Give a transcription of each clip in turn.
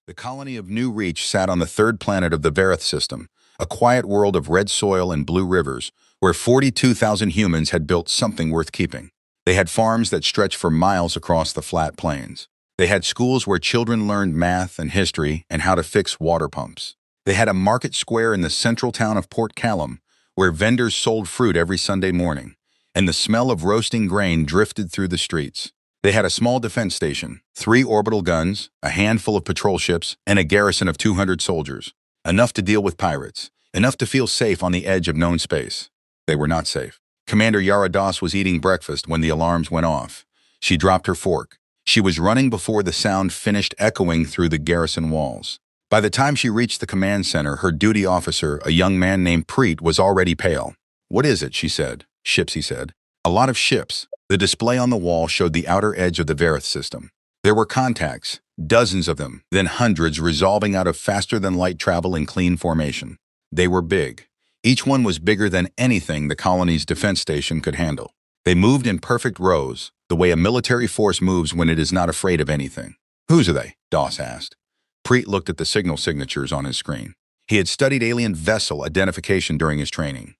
The colony of New Reach sat on the third planet of the Vareth system, a quiet world of red soil and blue rivers, where 42,000 humans had built something worth keeping. They had farms that stretched for miles across the flat plains. They had schools where children learned math and history and how to fix water pumps. They had a market square in the central town of Port Callum, where vendors sold fruit every Sunday morning, and the smell of roasting grain drifted through the streets. They had a small defense station, 3 orbital guns, a handful of patrol ships, and a garrison of 200 soldiers. Enough to deal with pirates, enough to feel safe on the edge of known space. They were not safe. Commander Yara Das was eating breakfast when the alarms went off. She dropped her fork. She was running before the sound finished echoing through the garrison walls. By the time she reached the command center, her duty officer, a young man named Preet, was already pale. "What is it?" she said. "Ships," he said. "A lot of ships." The display on the wall showed the outer edge of the Vareth system. There were contacts, dozens of them, then hundreds resolving out of faster-than-light travel in clean formation. They were big. Each one was bigger than anything the colony's defense station could handle. They moved in perfect rows, the way a military force moves when it is not afraid of anything. "Whose are they?" Doss asked. Preet looked at the signal signatures on his screen. He had studied alien vessel identification during his training.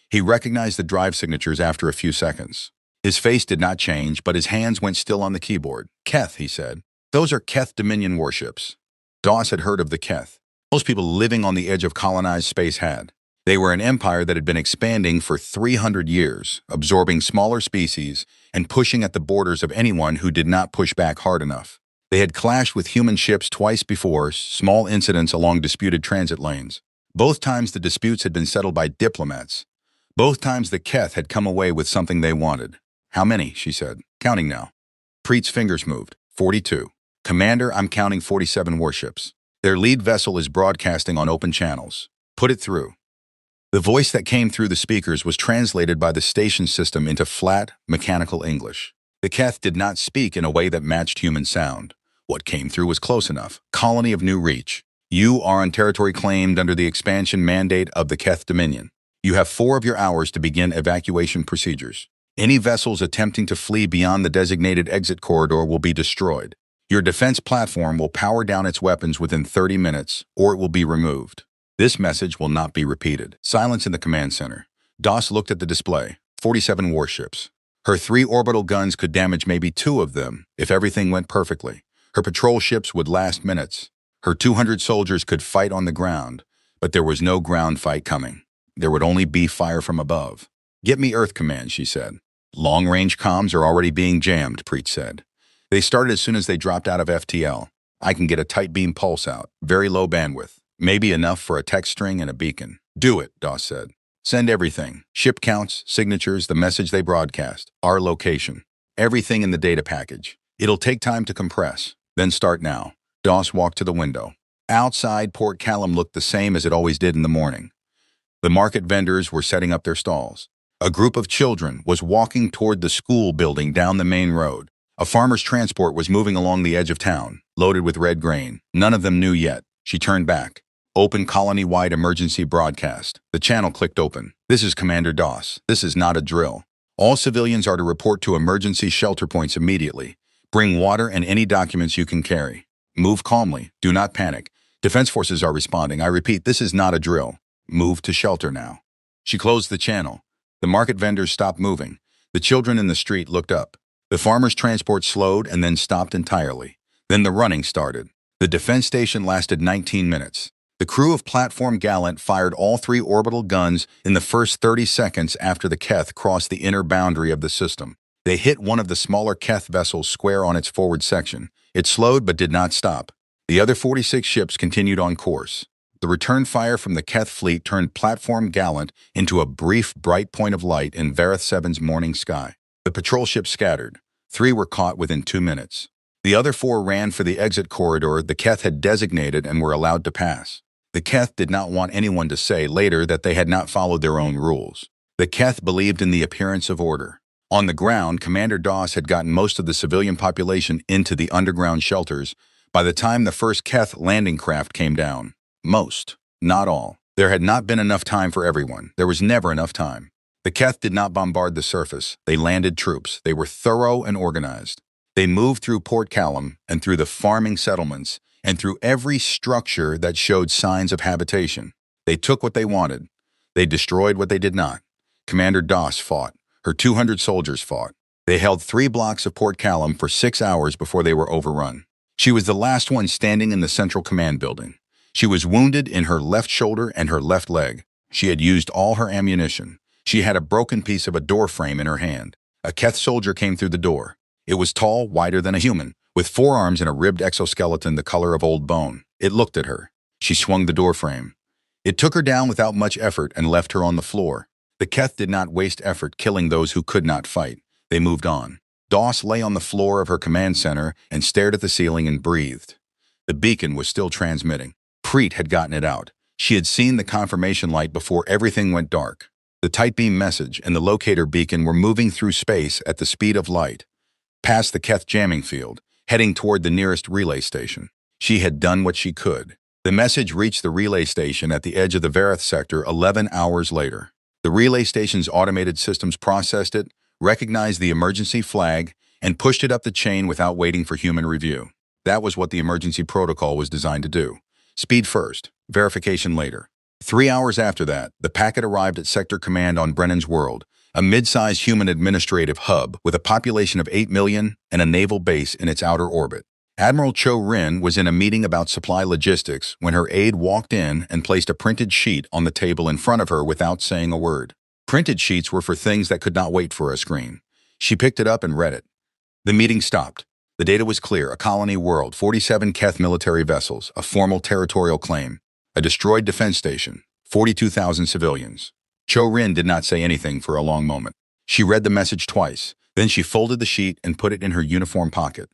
He recognized the drive signatures after a few seconds. His face did not change, but his hands went still on the keyboard. "Keth," he said. "Those are Keth Dominion warships." Doss had heard of the Keth. Most people living on the edge of colonized space had. They were an empire that had been expanding for 300 years, absorbing smaller species and pushing at the borders of anyone who did not push back hard enough. They had clashed with human ships twice before, small incidents along disputed transit lanes. Both times the disputes had been settled by diplomats. Both times the Keth had come away with something they wanted. "How many?" she said. "Counting now." Preet's fingers moved. 42. "Commander, I'm counting 47 warships. Their lead vessel is broadcasting on open channels. Put it through." The voice that came through the speakers was translated by the station system into flat, mechanical English. The Keth did not speak in a way that matched human sound. What came through was close enough. "Colony of New Reach. You are on territory claimed under the expansion mandate of the Keth Dominion. You have 4 of your hours to begin evacuation procedures. Any vessels attempting to flee beyond the designated exit corridor will be destroyed. Your defense platform will power down its weapons within 30 minutes, or it will be removed. This message will not be repeated." Silence in the command center. Doss looked at the display. 47 warships. Her 3 orbital guns could damage maybe 2 of them if everything went perfectly. Her patrol ships would last minutes. Her 200 soldiers could fight on the ground, but there was no ground fight coming. There would only be fire from above. "Get me Earth Command," she said. "Long-range comms are already being jammed," Preet said. "They started as soon as they dropped out of FTL. I can get a tight beam pulse out, very low bandwidth, maybe enough for a text string and a beacon." "Do it," Doss said. "Send everything. Ship counts, signatures, the message they broadcast, our location. Everything in the data package. It'll take time to compress. Then start now." Doss walked to the window. Outside, Port Callum looked the same as it always did in the morning. The market vendors were setting up their stalls. A group of children was walking toward the school building down the main road. A farmer's transport was moving along the edge of town, loaded with red grain. None of them knew yet. She turned back. "Open colony-wide emergency broadcast." The channel clicked open. "This is Commander Doss. This is not a drill. All civilians are to report to emergency shelter points immediately. Bring water and any documents you can carry. Move calmly. Do not panic. Defense forces are responding. I repeat, this is not a drill. Move to shelter now." She closed the channel. The market vendors stopped moving. The children in the street looked up. The farmer's transport slowed and then stopped entirely. Then the running started. The defense station lasted 19 minutes. The crew of Platform Gallant fired all 3 orbital guns in the first 30 seconds after the Keth crossed the inner boundary of the system. They hit one of the smaller Keth vessels square on its forward section. It slowed but did not stop. The other 46 ships continued on course. The return fire from the Keth fleet turned Platform Gallant into a brief, bright point of light in Vareth 7's morning sky. The patrol ships scattered. 3 were caught within 2 minutes. The other 4 ran for the exit corridor the Keth had designated and were allowed to pass. The Keth did not want anyone to say later that they had not followed their own rules. The Keth believed in the appearance of order. On the ground, Commander Doss had gotten most of the civilian population into the underground shelters by the time the first Keth landing craft came down. Most, not all. There had not been enough time for everyone. There was never enough time. The Keth did not bombard the surface. They landed troops. They were thorough and organized. They moved through Port Callum and through the farming settlements and through every structure that showed signs of habitation. They took what they wanted. They destroyed what they did not. Commander Doss fought. Her 200 soldiers fought. They held 3 blocks of Port Callum for 6 hours before they were overrun. She was the last one standing in the Central Command building. She was wounded in her left shoulder and her left leg. She had used all her ammunition. She had a broken piece of a door frame in her hand. A Keth soldier came through the door. It was tall, wider than a human, with 4 arms and a ribbed exoskeleton the color of old bone. It looked at her. She swung the door frame. It took her down without much effort and left her on the floor. The Keth did not waste effort killing those who could not fight. They moved on. Doss lay on the floor of her command center and stared at the ceiling and breathed. The beacon was still transmitting. Preet had gotten it out. She had seen the confirmation light before everything went dark. The tight beam message and the locator beacon were moving through space at the speed of light, past the Keth jamming field, heading toward the nearest relay station. She had done what she could. The message reached the relay station at the edge of the Vareth sector 11 hours later. The relay station's automated systems processed it, recognized the emergency flag, and pushed it up the chain without waiting for human review. That was what the emergency protocol was designed to do. Speed first, verification later. 3 hours after that, the packet arrived at Sector Command on Brennan's World, a mid-sized human administrative hub with a population of 8 million and a naval base in its outer orbit. Admiral Cho Rin was in a meeting about supply logistics when her aide walked in and placed a printed sheet on the table in front of her without saying a word. Printed sheets were for things that could not wait for a screen. She picked it up and read it. The meeting stopped. The data was clear: a colony world, 47 Keth military vessels, a formal territorial claim, a destroyed defense station, 42,000 civilians. Cho Rin did not say anything for a long moment. She read the message twice. Then she folded the sheet and put it in her uniform pocket.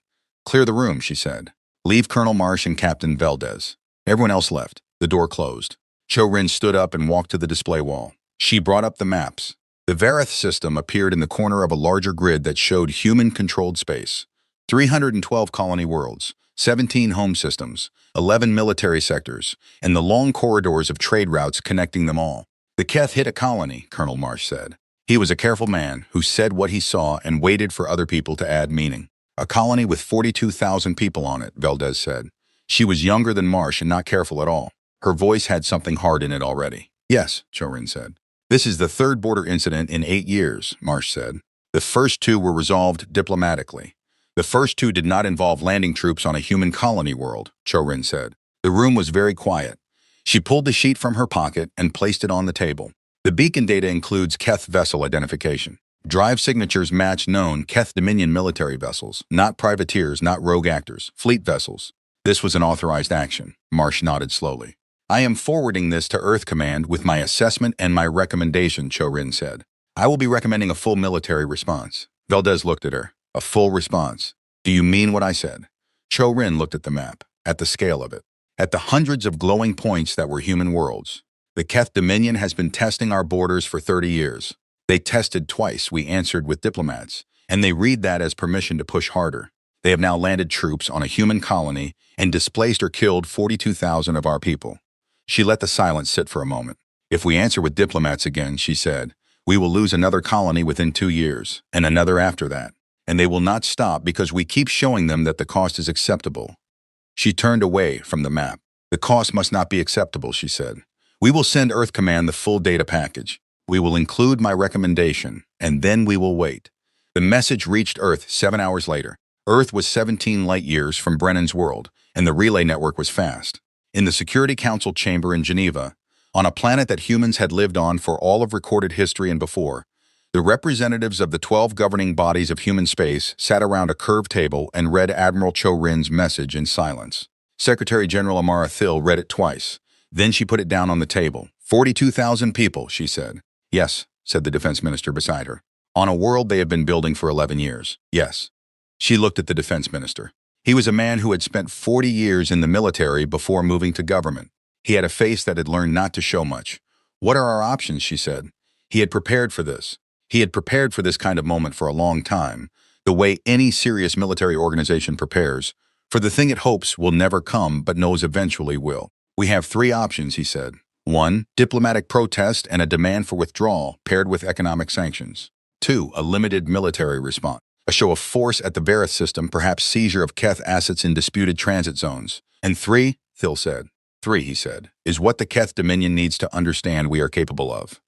"Clear the room," she said. "Leave Colonel Marsh and Captain Valdez." Everyone else left. The door closed. Cho Rin stood up and walked to the display wall. She brought up the maps. The Vareth system appeared in the corner of a larger grid that showed human-controlled space. 312 colony worlds, 17 home systems, 11 military sectors, and the long corridors of trade routes connecting them all. "The Keth hit a colony," Colonel Marsh said. He was a careful man who said what he saw and waited for other people to add meaning. "A colony with 42,000 people on it," Valdez said. She was younger than Marsh and not careful at all. Her voice had something hard in it already. "Yes," Cho Rin said. "This is the 3rd border incident in 8 years, Marsh said. "The first 2 were resolved diplomatically. The first 2 did not involve landing troops on a human colony world," Cho Rin said. The room was very quiet. She pulled the sheet from her pocket and placed it on the table. "The beacon data includes Keth vessel identification. Drive signatures match known Keth Dominion military vessels, not privateers, not rogue actors, fleet vessels." "This was an authorized action," Marsh nodded slowly. "I am forwarding this to Earth Command with my assessment and my recommendation," Cho Rin said. "I will be recommending a full military response." Valdez looked at her. "A full response? Do you mean what I said?" Cho Rin looked at the map, at the scale of it, at the hundreds of glowing points that were human worlds. "The Keth Dominion has been testing our borders for 30 years. They tested twice," we answered with diplomats, "and they read that as permission to push harder. They have now landed troops on a human colony and displaced or killed 42,000 of our people." She let the silence sit for a moment. "If we answer with diplomats again," she said, "we will lose another colony within 2 years, and another after that. And they will not stop because we keep showing them that the cost is acceptable." She turned away from the map. "The cost must not be acceptable," she said. "We will send Earth Command the full data package. We will include my recommendation, and then we will wait." The message reached Earth 7 hours later. Earth was 17 light years from Brennan's World, and the relay network was fast. In the Security Council chamber in Geneva, on a planet that humans had lived on for all of recorded history and before, the representatives of the 12 governing bodies of human space sat around a curved table and read Admiral Cho Rin's message in silence. Secretary General Amara Thill read it twice. Then she put it down on the table. 42,000 people, she said. "Yes," said the defense minister beside her. "On a world they have been building for 11 years. Yes." She looked at the defense minister. He was a man who had spent 40 years in the military before moving to government. He had a face that had learned not to show much. "What are our options?" she said. He had prepared for this. He had prepared for this kind of moment for a long time, the way any serious military organization prepares, for the thing it hopes will never come but knows eventually will. "We have 3 options," he said. 1. Diplomatic protest and a demand for withdrawal paired with economic sanctions. 2. A limited military response. A show of force at the Vareth system, perhaps seizure of Keth assets in disputed transit zones. And three, Thill said. Three, he said, is what the Keth Dominion needs to understand we are capable of.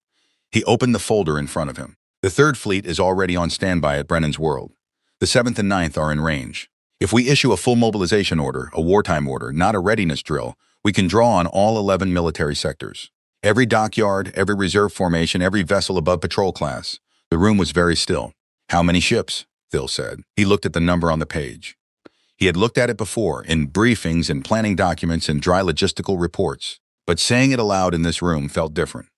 He opened the folder in front of him. The Third Fleet is already on standby at Brennan's World. The 7th and 9th are in range. If we issue a full mobilization order, a wartime order, not a readiness drill, we can draw on all 11 military sectors. Every dockyard, every reserve formation, every vessel above patrol class. The room was very still. How many ships? Thill said. He looked at the number on the page. He had looked at it before, in briefings and planning documents and dry logistical reports. But saying it aloud in this room felt different.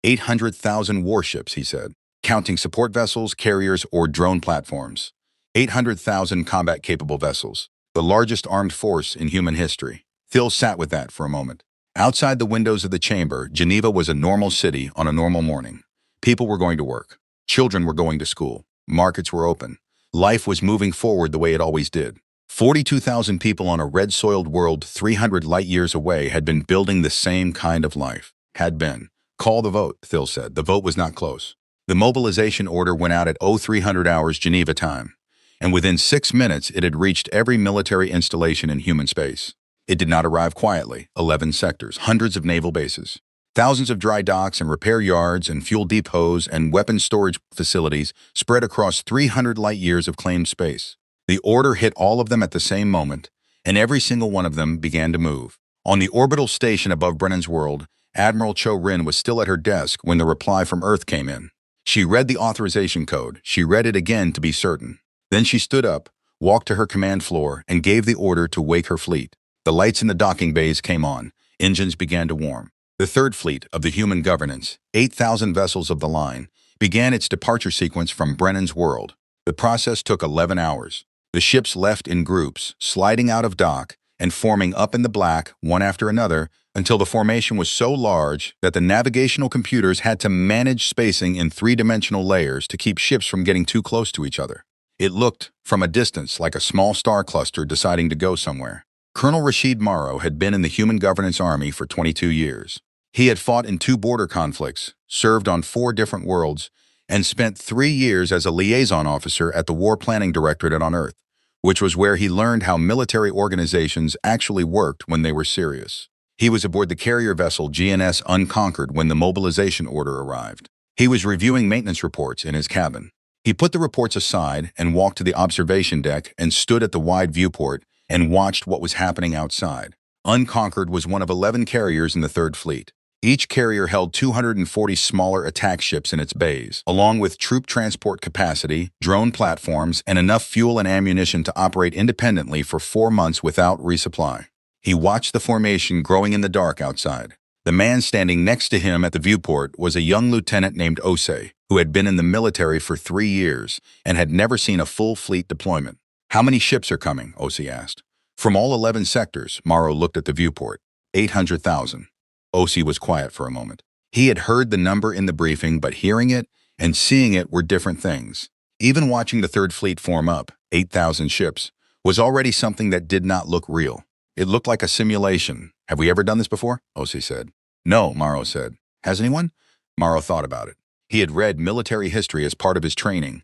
800,000 warships, he said, counting support vessels, carriers, or drone platforms. 800,000 combat-capable vessels, the largest armed force in human history. Thill sat with that for a moment. Outside the windows of the chamber, Geneva was a normal city on a normal morning. People were going to work. Children were going to school. Markets were open. Life was moving forward the way it always did. 42,000 people on a red-soiled world 300 light-years away had been building the same kind of life. Had been. Call the vote, Thill said. The vote was not close. The mobilization order went out at 0300 hours Geneva time. And within 6 minutes it had reached every military installation in human space. It did not arrive quietly. 11 sectors, hundreds of naval bases, thousands of dry docks and repair yards and fuel depots and weapons storage facilities spread across 300 light-years of claimed space. The order hit all of them at the same moment, and every single one of them began to move. On the orbital station above Brennan's World, Admiral Cho Rin was still at her desk when the reply from Earth came in. She read the authorization code. She read it again to be certain. Then she stood up, walked to her command floor, and gave the order to wake her fleet. The lights in the docking bays came on. Engines began to warm. The Third Fleet of the Human Governance, 8,000 vessels of the line, began its departure sequence from Brennan's World. The process took 11 hours. The ships left in groups, sliding out of dock and forming up in the black, one after another, until the formation was so large that the navigational computers had to manage spacing in three-dimensional layers to keep ships from getting too close to each other. It looked, from a distance, like a small star cluster deciding to go somewhere. Colonel Rashid Morrow had been in the Human Governance Army for 22 years. He had fought in 2 border conflicts, served on 4 different worlds, and spent 3 years as a liaison officer at the War Planning Directorate on Earth, which was where he learned how military organizations actually worked when they were serious. He was aboard the carrier vessel GNS Unconquered when the mobilization order arrived. He was reviewing maintenance reports in his cabin. He put the reports aside and walked to the observation deck and stood at the wide viewport and watched what was happening outside. Unconquered was one of 11 carriers in the Third Fleet. Each carrier held 240 smaller attack ships in its bays, along with troop transport capacity, drone platforms, and enough fuel and ammunition to operate independently for 4 months without resupply. He watched the formation growing in the dark outside. The man standing next to him at the viewport was a young lieutenant named Osei, who had been in the military for 3 years and had never seen a full fleet deployment. How many ships are coming? Osei asked. From all 11 sectors, Morrow looked at the viewport. 800,000. Osei was quiet for a moment. He had heard the number in the briefing, but hearing it and seeing it were different things. Even watching the Third Fleet form up, 8,000 ships, was already something that did not look real. It looked like a simulation. Have we ever done this before? Osei said. No, Morrow said. Has anyone? Morrow thought about it. He had read military history as part of his training,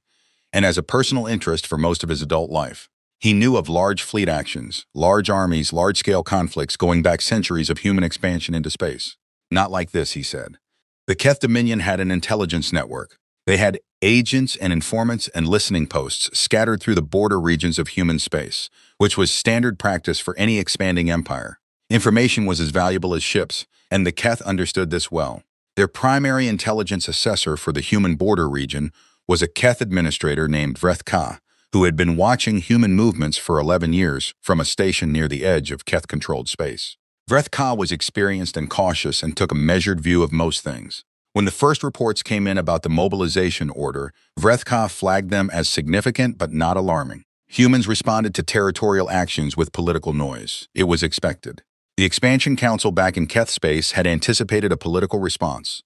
and as a personal interest for most of his adult life. He knew of large fleet actions, large armies, large-scale conflicts going back centuries of human expansion into space. Not like this, he said. The Keth Dominion had an intelligence network. They had agents and informants and listening posts scattered through the border regions of human space, which was standard practice for any expanding empire. Information was as valuable as ships, and the Keth understood this well. Their primary intelligence assessor for the human border region was a Keth administrator named Vreth Ka, who had been watching human movements for 11 years from a station near the edge of Keth-controlled space. Vreth Ka was experienced and cautious and took a measured view of most things. When the first reports came in about the mobilization order, Vreth Ka flagged them as significant but not alarming. Humans responded to territorial actions with political noise. It was expected. The Expansion Council back in Keth space had anticipated a political response.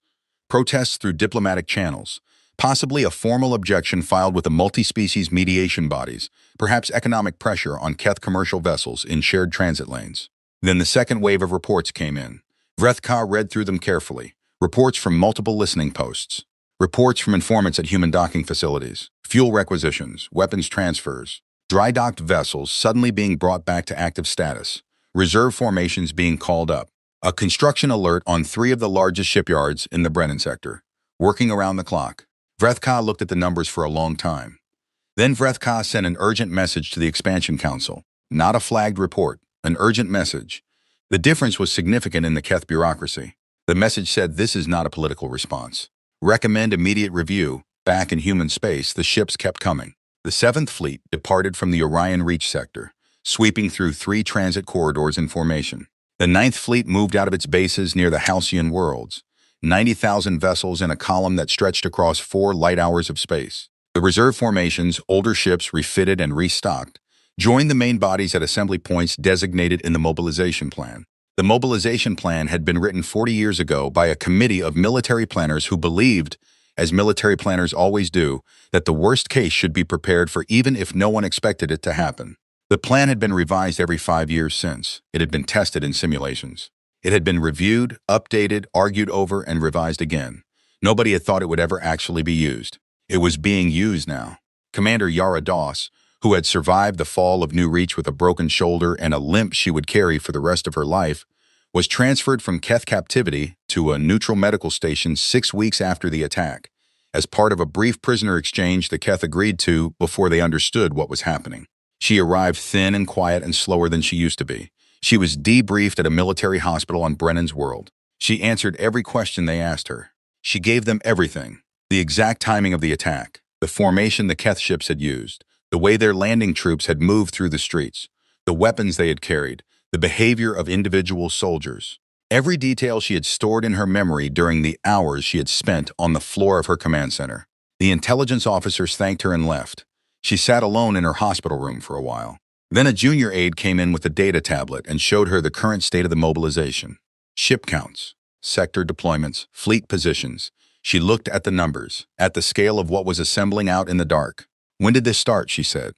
Protests through diplomatic channels, possibly a formal objection filed with the multi-species mediation bodies, perhaps economic pressure on Keth commercial vessels in shared transit lanes. Then the second wave of reports came in. Vreth Ka read through them carefully. Reports from multiple listening posts. Reports from informants at human docking facilities. fuel requisitions, weapons transfers, dry-docked vessels suddenly being brought back to active status, reserve formations being called up, a construction alert on 3 of the largest shipyards in the Brennan sector, working around the clock. Vrethka looked at the numbers for a long time. Then Vrethka sent an urgent message to the Expansion Council. Not a flagged report, an urgent message. The difference was significant in the Keth bureaucracy. The message said this is not a political response. Recommend immediate review. Back in human space, the ships kept coming. The 7th Fleet departed from the Orion Reach sector, sweeping through 3 transit corridors in formation. The 9th Fleet moved out of its bases near the Halcyon worlds, 90,000 vessels in a column that stretched across 4 light hours of space. The reserve formations, older ships refitted and restocked, joined the main bodies at assembly points designated in the mobilization plan. The mobilization plan had been written 40 years ago by a committee of military planners who believed, as military planners always do, that the worst case should be prepared for even if no one expected it to happen. The plan had been revised every 5 years since. It had been tested in simulations. It had been reviewed, updated, argued over, and revised again. Nobody had thought it would ever actually be used. It was being used now. Commander Yara Doss, who had survived the fall of New Reach with a broken shoulder and a limp she would carry for the rest of her life, was transferred from Keth captivity to a neutral medical station 6 weeks after the attack, as part of a brief prisoner exchange the Keth agreed to before they understood what was happening. She arrived thin and quiet and slower than she used to be. She was debriefed at a military hospital on Brennan's World. She answered every question they asked her. She gave them everything. The exact timing of the attack, the formation the Keth ships had used, the way their landing troops had moved through the streets, the weapons they had carried, the behavior of individual soldiers. Every detail she had stored in her memory during the hours she had spent on the floor of her command center. The intelligence officers thanked her and left. She sat alone in her hospital room for a while. Then a junior aide came in with a data tablet and showed her the current state of the mobilization. Ship counts, sector deployments, fleet positions. She looked at the numbers, at the scale of what was assembling out in the dark. When did this start, she said.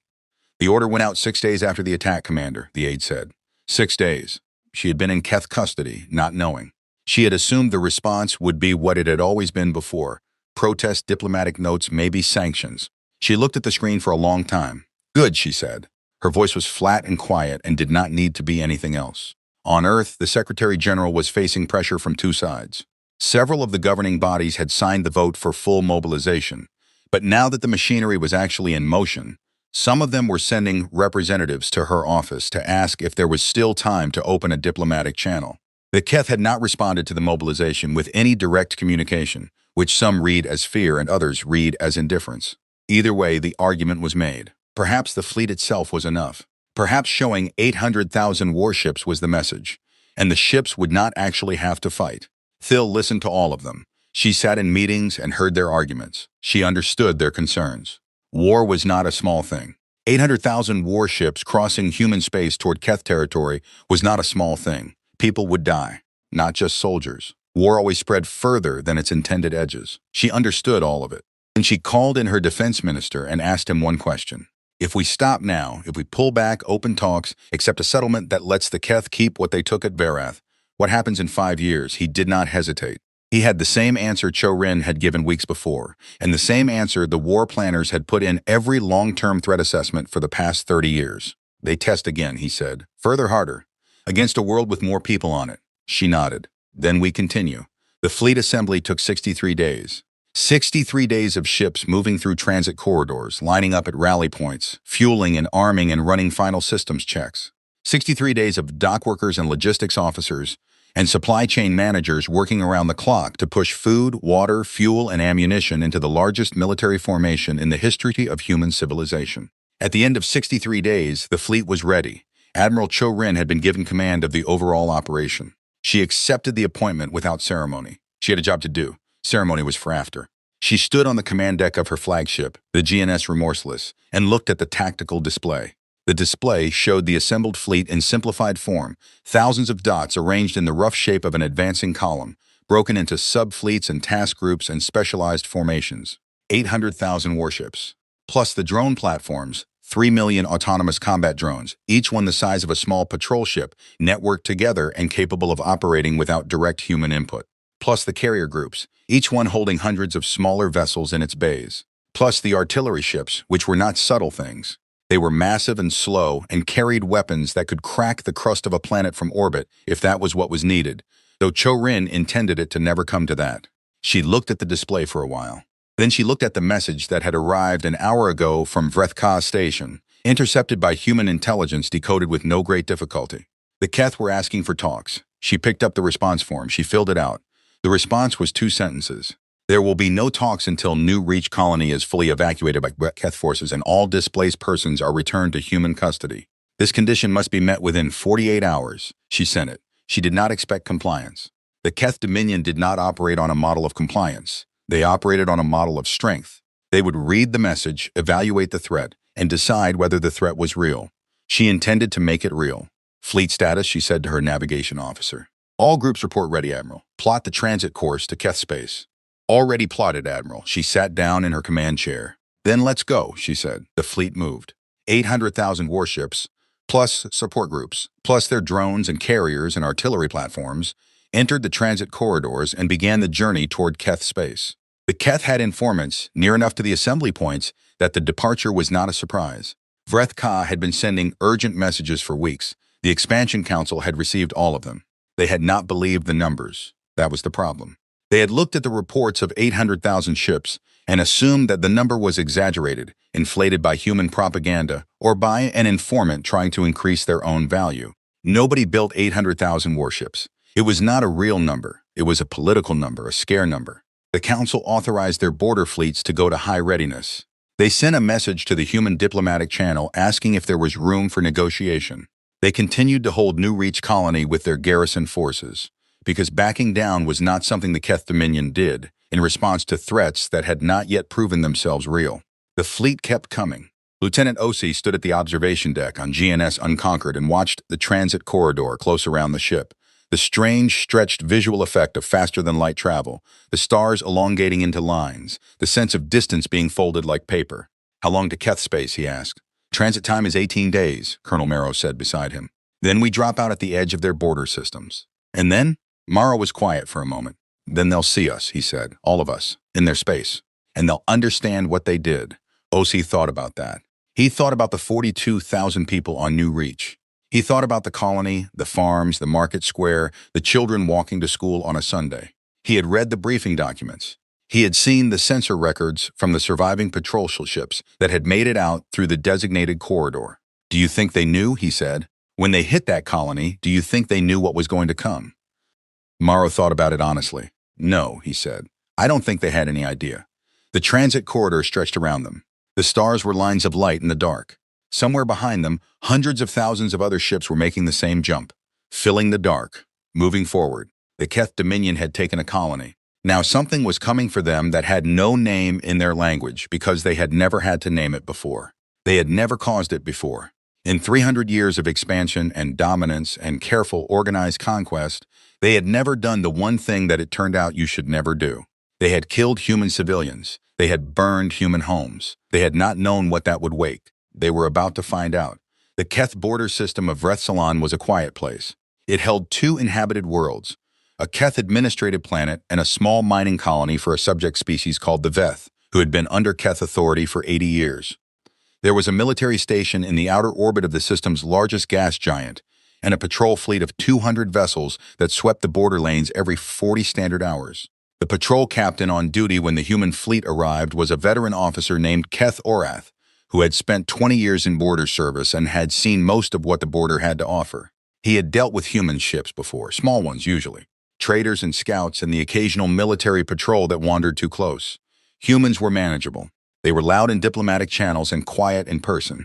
The order went out 6 days after the attack, Commander, the aide said. 6 days. She had been in Keth custody, not knowing. She had assumed the response would be what it had always been before. Protest, diplomatic notes, maybe sanctions. She looked at the screen for a long time. Good, she said. Her voice was flat and quiet and did not need to be anything else. On Earth, the Secretary General was facing pressure from 2 sides. Several of the governing bodies had signed the vote for full mobilization, but now that the machinery was actually in motion, some of them were sending representatives to her office to ask if there was still time to open a diplomatic channel. The Keth had not responded to the mobilization with any direct communication, which some read as fear and others read as indifference. Either way, the argument was made. Perhaps the fleet itself was enough. Perhaps showing 800,000 warships was the message, and the ships would not actually have to fight. Thill listened to all of them. She sat in meetings and heard their arguments. She understood their concerns. War was not a small thing. 800,000 warships crossing human space toward Keth territory was not a small thing. People would die, not just soldiers. War always spread further than its intended edges. She understood all of it. And she called in her defense minister and asked him one question. If we stop now, if we pull back, open talks, accept a settlement that lets the Keth keep what they took at Verath, what happens in 5 years? He did not hesitate. He had the same answer Cho-Rin had given weeks before, and the same answer the war planners had put in every long-term threat assessment for the past 30 years. They test again, he said. Further harder. Against a world with more people on it. She nodded. Then we continue. The fleet assembly took 63 days. 63 days of ships moving through transit corridors, lining up at rally points, fueling and arming and running final systems checks. 63 days of dock workers and logistics officers and supply chain managers working around the clock to push food, water, fuel, and ammunition into the largest military formation in the history of human civilization. At the end of 63 days, the fleet was ready. Admiral Cho-Rin had been given command of the overall operation. She accepted the appointment without ceremony. She had a job to do. Ceremony was for after. She stood on the command deck of her flagship, the GNS Remorseless, and looked at the tactical display. The display showed the assembled fleet in simplified form, thousands of dots arranged in the rough shape of an advancing column, broken into sub-fleets and task groups and specialized formations. 800,000 warships. Plus the drone platforms, 3 million autonomous combat drones, each one the size of a small patrol ship, networked together and capable of operating without direct human input. Plus the carrier groups, each one holding hundreds of smaller vessels in its bays. plus the artillery ships, which were not subtle things. They were massive and slow and carried weapons that could crack the crust of a planet from orbit if that was what was needed, though Cho-Rin intended it to never come to that. She looked at the display for a while. Then she looked at the message that had arrived an hour ago from Vrethka Station, intercepted by human intelligence decoded with no great difficulty. The Keth were asking for talks. She picked up the response form. She filled it out. The response was 2 sentences. There will be no talks until New Reach colony is fully evacuated by Keth forces and all displaced persons are returned to human custody. This condition must be met within 48 hours. She sent it. She did not expect compliance. The Keth Dominion did not operate on a model of compliance. They operated on a model of strength. They would read the message, evaluate the threat, and decide whether the threat was real. She intended to make it real. Fleet status, she said to her navigation officer. All groups report ready, Admiral. Plot the transit course to Keth space. Already plotted, Admiral. She sat down in her command chair. Then let's go, she said. The fleet moved. 800,000 warships, plus support groups, plus their drones and carriers and artillery platforms, entered the transit corridors and began the journey toward Keth space. The Keth had informants near enough to the assembly points that the departure was not a surprise. Vrethka had been sending urgent messages for weeks. The Expansion Council had received all of them. They had not believed the numbers. That was the problem. They had looked at the reports of 800,000 ships and assumed that the number was exaggerated, inflated by human propaganda, or by an informant trying to increase their own value. Nobody built 800,000 warships. It was not a real number. It was a political number, a scare number. The Council authorized their border fleets to go to high readiness. They sent a message to the human diplomatic channel asking if there was room for negotiation. They continued to hold New Reach colony with their garrison forces, because backing down was not something the Keth Dominion did in response to threats that had not yet proven themselves real. The fleet kept coming. Lieutenant Osi stood at the observation deck on GNS Unconquered and watched the transit corridor close around the ship. The strange, stretched visual effect of faster-than-light travel, the stars elongating into lines, the sense of distance being folded like paper. How long to Keth space, he asked. Transit time is 18 days, Colonel Marrow said beside him. Then we drop out at the edge of their border systems. And then? Morrow was quiet for a moment. Then they'll see us, he said, all of us, in their space. And they'll understand what they did. Osi thought about that. He thought about the 42,000 people on New Reach. He thought about the colony, the farms, the market square, the children walking to school on a Sunday. He had read the briefing documents. He had seen the sensor records from the surviving patrol ships that had made it out through the designated corridor. Do you think they knew, he said. When they hit that colony, do you think they knew what was going to come? Morrow thought about it honestly. No, he said. I don't think they had any idea. The transit corridor stretched around them. The stars were lines of light in the dark. Somewhere behind them, hundreds of thousands of other ships were making the same jump, filling the dark, moving forward. The Keth Dominion had taken a colony. Now something was coming for them that had no name in their language because they had never had to name it before. They had never caused it before. In 300 years of expansion and dominance and careful, organized conquest, they had never done the one thing that it turned out you should never do. They had killed human civilians. They had burned human homes. They had not known what that would wake. They were about to find out. The Keth border system of Vrethsalon was a quiet place. It held 2 inhabited worlds, a Keth administrative planet and a small mining colony for a subject species called the Veth, who had been under Keth authority for 80 years. There was a military station in the outer orbit of the system's largest gas giant, and a patrol fleet of 200 vessels that swept the border lanes every 40 standard hours. The patrol captain on duty when the human fleet arrived was a veteran officer named Keth Orath, who had spent 20 years in border service and had seen most of what the border had to offer. He had dealt with human ships before, small ones usually, traders and scouts and the occasional military patrol that wandered too close. Humans were manageable. They were loud in diplomatic channels and quiet in person.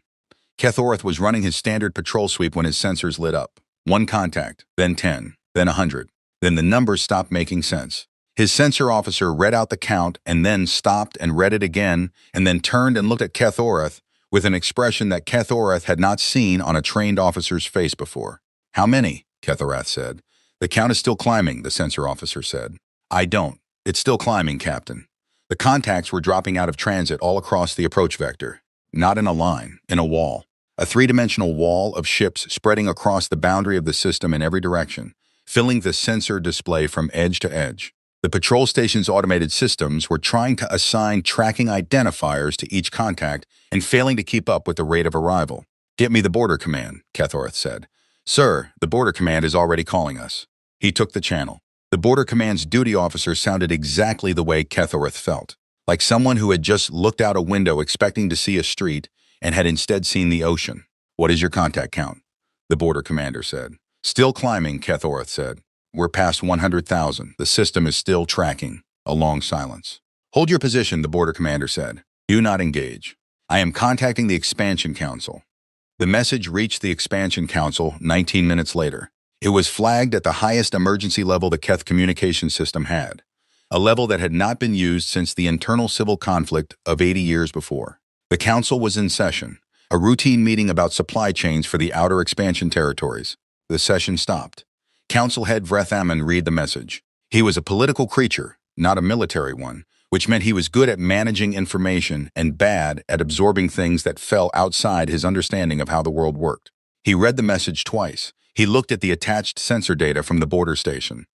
Keth Orath was running his standard patrol sweep when his sensors lit up. 1 contact, then 10, then 100. Then the numbers stopped making sense. His sensor officer read out the count and then stopped and read it again and then turned and looked at Keth Orath with an expression that Keth Orath had not seen on a trained officer's face before. How many? Keth Orath said. The count is still climbing, the sensor officer said. I don't. It's still climbing, Captain. The contacts were dropping out of transit all across the approach vector. Not in a line, in a wall. A 3-dimensional wall of ships spreading across the boundary of the system in every direction, filling the sensor display from edge to edge. The patrol station's automated systems were trying to assign tracking identifiers to each contact and failing to keep up with the rate of arrival. "Get me the border command," Kethorth said. "Sir, the border command is already calling us." He took the channel. The border command's duty officer sounded exactly the way Kethorth felt, like someone who had just looked out a window expecting to see a street and had instead seen the ocean. "What is your contact count?" the border commander said. "Still climbing," Kethorth said. "We're past 100,000. The system is still tracking." A long silence. "Hold your position," the border commander said. "Do not engage. I am contacting the Expansion Council." The message reached the Expansion Council 19 minutes later. It was flagged at the highest emergency level the Keth communication system had, a level that had not been used since the internal civil conflict of 80 years before. The council was in session, a routine meeting about supply chains for the outer expansion territories. The session stopped. Council head Vreth Ammon read the message. He was a political creature, not a military one, which meant he was good at managing information and bad at absorbing things that fell outside his understanding of how the world worked. He read the message twice. He looked at the attached sensor data from the border station.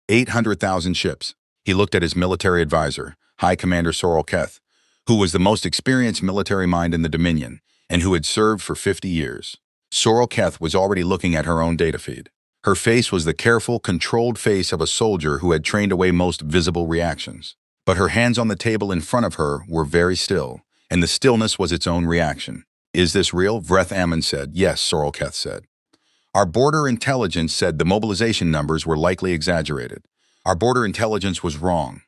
800,000 ships. He looked at his military advisor, High Commander Sorrel Keth, who was the most experienced military mind in the Dominion and who had served for 50 years. Sorrel Keth was already looking at her own data feed. Her face was the careful, controlled face of a soldier who had trained away most visible reactions. But her hands on the table in front of her were very still, and the stillness was its own reaction. "Is this real?" Vreth Ammon said. "Yes," Sorrel Keth said. "Our border intelligence said the mobilization numbers were likely exaggerated. Our border intelligence was wrong."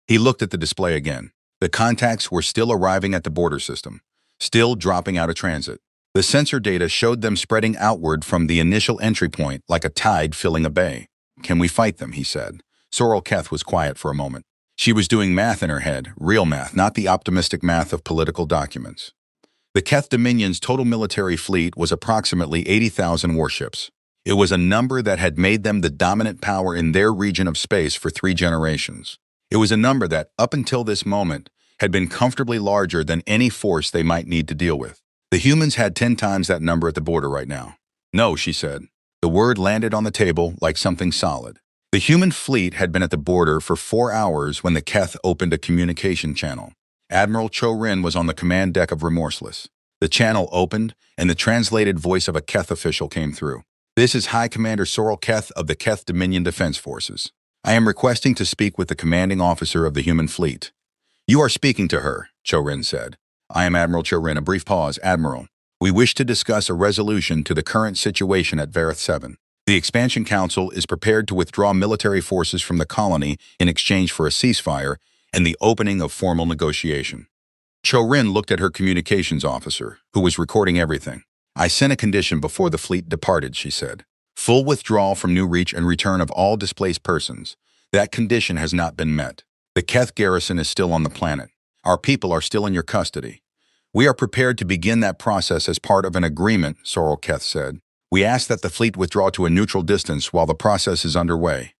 He looked at the display again. The contacts were still arriving at the border system, still dropping out of transit. The sensor data showed them spreading outward from the initial entry point like a tide filling a bay. "Can we fight them?" he said. Sorrel Keth was quiet for a moment. She was doing math in her head, real math, not the optimistic math of political documents. The Keth Dominion's total military fleet was approximately 80,000 warships. It was a number that had made them the dominant power in their region of space for 3 generations. It was a number that, up until this moment, had been comfortably larger than any force they might need to deal with. The humans had 10 times that number at the border right now. "No," she said. The word landed on the table like something solid. The human fleet had been at the border for 4 hours when the Keth opened a communication channel. Admiral Cho-Rin was on the command deck of Remorseless. The channel opened, and the translated voice of a Keth official came through. "This is High Commander Sorrel Keth of the Keth Dominion Defense Forces. I am requesting to speak with the commanding officer of the human fleet." "You are speaking to her," Cho-Rin said. "I am Admiral Cho-Rin." A brief pause. "Admiral, we wish to discuss a resolution to the current situation at Vareth 7. The Expansion Council is prepared to withdraw military forces from the colony in exchange for a ceasefire and the opening of formal negotiation." Cho-Rin looked at her communications officer, who was recording everything. "I sent a condition before the fleet departed," she said. "Full withdrawal from New Reach and return of all displaced persons. That condition has not been met. The Keth garrison is still on the planet. Our people are still in your custody. We are prepared to begin that process as part of an agreement," Sorrel Keth said. "We ask that the fleet withdraw to a neutral distance while the process is underway."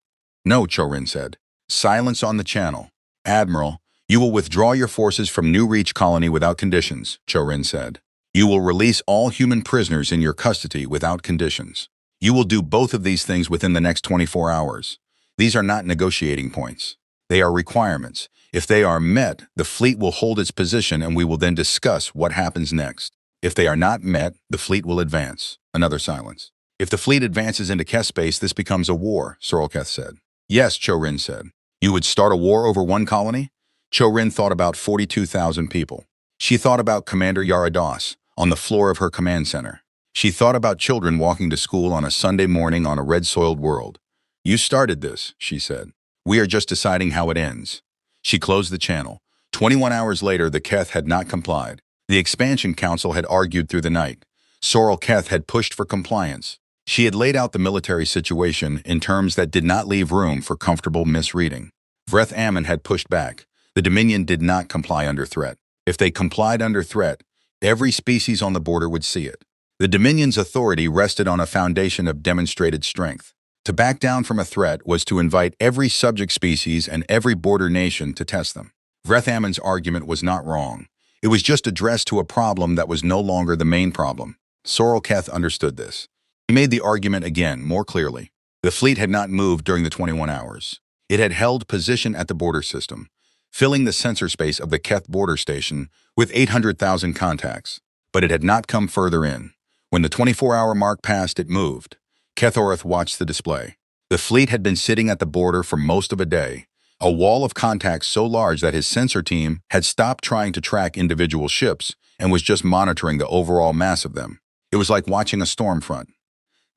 "No," Cho-Rin said. Silence on the channel. "Admiral, you will withdraw your forces from New Reach Colony without conditions," Cho-Rin said. "You will release all human prisoners in your custody without conditions. You will do both of these things within the next 24 hours. These are not negotiating points. They are requirements. If they are met, the fleet will hold its position and we will then discuss what happens next. If they are not met, the fleet will advance." Another silence. "If the fleet advances into Keth space, this becomes a war," Sorrel Keth said. "Yes," Cho-Rin said. "You would start a war over one colony?" Cho-Rin thought about 42,000 people. She thought about Commander Yarados on the floor of her command center. She thought about children walking to school on a Sunday morning on a red-soiled world. "You started this," she said. "We are just deciding how it ends." She closed the channel. 21 hours later, the Keth had not complied. The Expansion Council had argued through the night. Sorrel Keth had pushed for compliance. She had laid out the military situation in terms that did not leave room for comfortable misreading. Vreth Ammon had pushed back. The Dominion did not comply under threat. If they complied under threat, every species on the border would see it. The Dominion's authority rested on a foundation of demonstrated strength. To back down from a threat was to invite every subject species and every border nation to test them. Vreth Ammon's argument was not wrong. It was just addressed to a problem that was no longer the main problem. Sorrel Keth understood this. He made the argument again, more clearly. The fleet had not moved during the 21 hours. It had held position at the border system, filling the sensor space of the Keth border station with 800,000 contacts. But it had not come further in. When the 24-hour mark passed, it moved. Kethorith watched the display. The fleet had been sitting at the border for most of a day, a wall of contacts so large that his sensor team had stopped trying to track individual ships and was just monitoring the overall mass of them. It was like watching a storm front.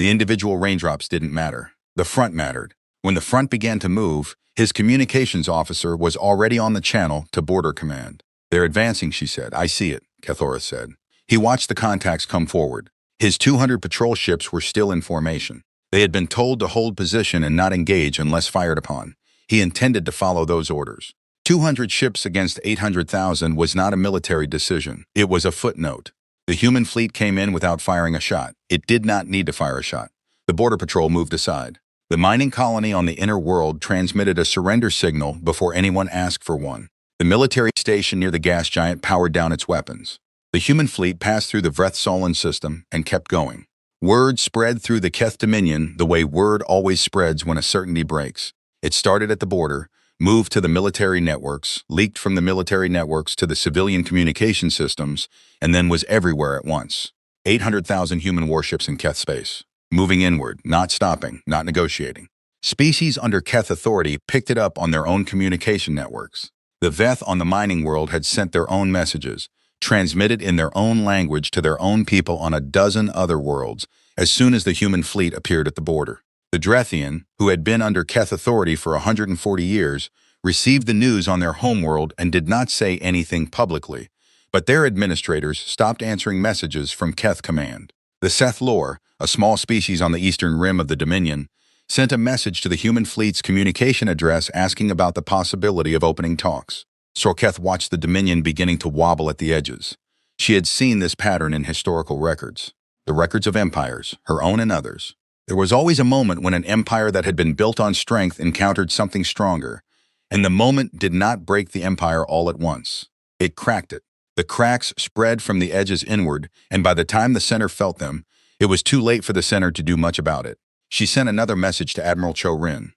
The individual raindrops didn't matter. The front mattered. When the front began to move, his communications officer was already on the channel to Border Command. "They're advancing," she said. "I see it," Kethorith said. He watched the contacts come forward. His 200 patrol ships were still in formation. They had been told to hold position and not engage unless fired upon. He intended to follow those orders. 200 ships against 800,000 was not a military decision. It was a footnote. The human fleet came in without firing a shot. It did not need to fire a shot. The border patrol moved aside. The mining colony on the inner world transmitted a surrender signal before anyone asked for one. The military station near the gas giant powered down its weapons. The human fleet passed through the Vreth-Solon system and kept going. Word spread through the Keth Dominion the way word always spreads when a certainty breaks. It started at the border, moved to the military networks, leaked from the military networks to the civilian communication systems, and then was everywhere at once. 800,000 human warships in Keth space, moving inward, not stopping, not negotiating. Species under Keth authority picked it up on their own communication networks. The Veth on the mining world had sent their own messages, transmitted in their own language to their own people on a dozen other worlds as soon as the human fleet appeared at the border. The Drethian, who had been under Keth authority for 140 years, received the news on their homeworld and did not say anything publicly, but their administrators stopped answering messages from Keth command. The Seth Lore, a small species on the eastern rim of the Dominion, sent a message to the human fleet's communication address asking about the possibility of opening talks. Sorketh watched the Dominion beginning to wobble at the edges. She had seen this pattern in historical records, the records of empires, her own and others. There was always a moment when an empire that had been built on strength encountered something stronger, and the moment did not break the empire all at once. It cracked it. The cracks spread from the edges inward, and by the time the center felt them, it was too late for the center to do much about it. She sent another message to Admiral Cho-Rin.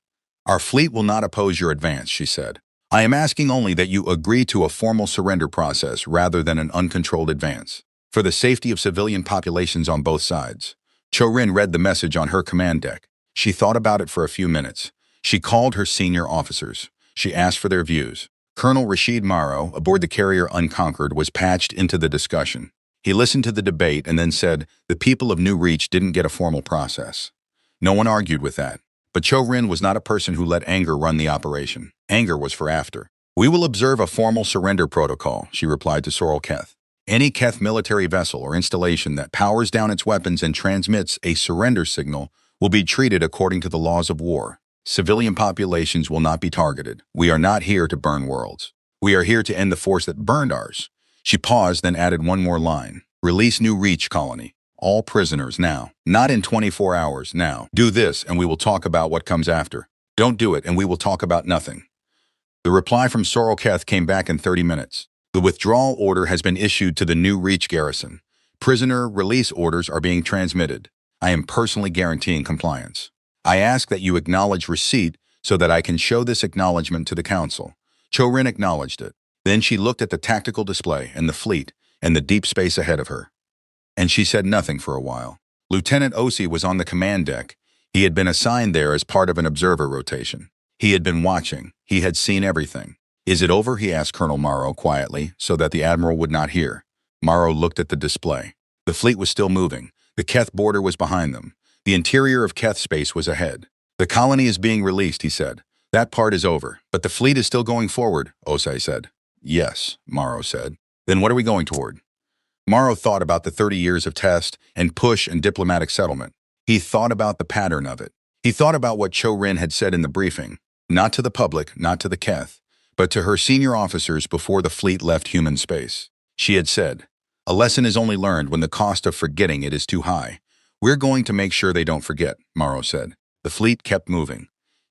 "Our fleet will not oppose your advance," she said. "I am asking only that you agree to a formal surrender process rather than an uncontrolled advance, for the safety of civilian populations on both sides." Cho-Rin read the message on her command deck. She thought about it for a few minutes. She called her senior officers. She asked for their views. Colonel Rashid Morrow, aboard the carrier Unconquered, was patched into the discussion. He listened to the debate and then said the people of New Reach didn't get a formal process. No one argued with that. But Cho-Rin was not a person who let anger run the operation. Anger was for after. "We will observe a formal surrender protocol," she replied to Sorrel Keth. "Any Keth military vessel or installation that powers down its weapons and transmits a surrender signal will be treated according to the laws of war. Civilian populations will not be targeted. We are not here to burn worlds. We are here to end the force that burned ours." She paused, then added one more line. "Release New Reach colony. All prisoners now. Not in 24 hours, now. Do this and we will talk about what comes after. Don't do it and we will talk about nothing." The reply from Sorrel Keth came back in 30 minutes. "The withdrawal order has been issued to the New Reach garrison. Prisoner release orders are being transmitted. I am personally guaranteeing compliance. I ask that you acknowledge receipt so that I can show this acknowledgement to the council." Cho-Rin acknowledged it. Then she looked at the tactical display and the fleet and the deep space ahead of her. And she said nothing for a while. Lieutenant Osi was on the command deck. He had been assigned there as part of an observer rotation. He had been watching. He had seen everything. "Is it over?" he asked Colonel Morrow quietly, so that the Admiral would not hear. Morrow looked at the display. The fleet was still moving. The Keth border was behind them. The interior of Keth space was ahead. "The colony is being released," he said. "That part is over. But the fleet is still going forward," Osei said. "Yes," Morrow said. "Then what are we going toward?" Morrow thought about the 30 years of test and push and diplomatic settlement. He thought about the pattern of it. He thought about what Cho-Rin had said in the briefing, not to the public, not to the Keth, but to her senior officers before the fleet left human space. She had said, "A lesson is only learned when the cost of forgetting it is too high. We're going to make sure they don't forget," Morrow said. The fleet kept moving.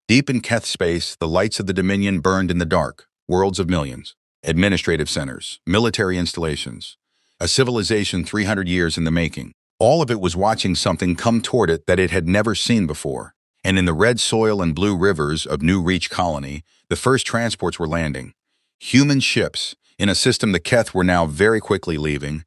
Deep in Keth space, the lights of the Dominion burned in the dark, worlds of millions, administrative centers, military installations, a civilization 300 years in the making. All of it was watching something come toward it that it had never seen before. and in the red soil and blue rivers of New Reach Colony, the first transports were landing. Human ships, in a system the Keth were now very quickly leaving,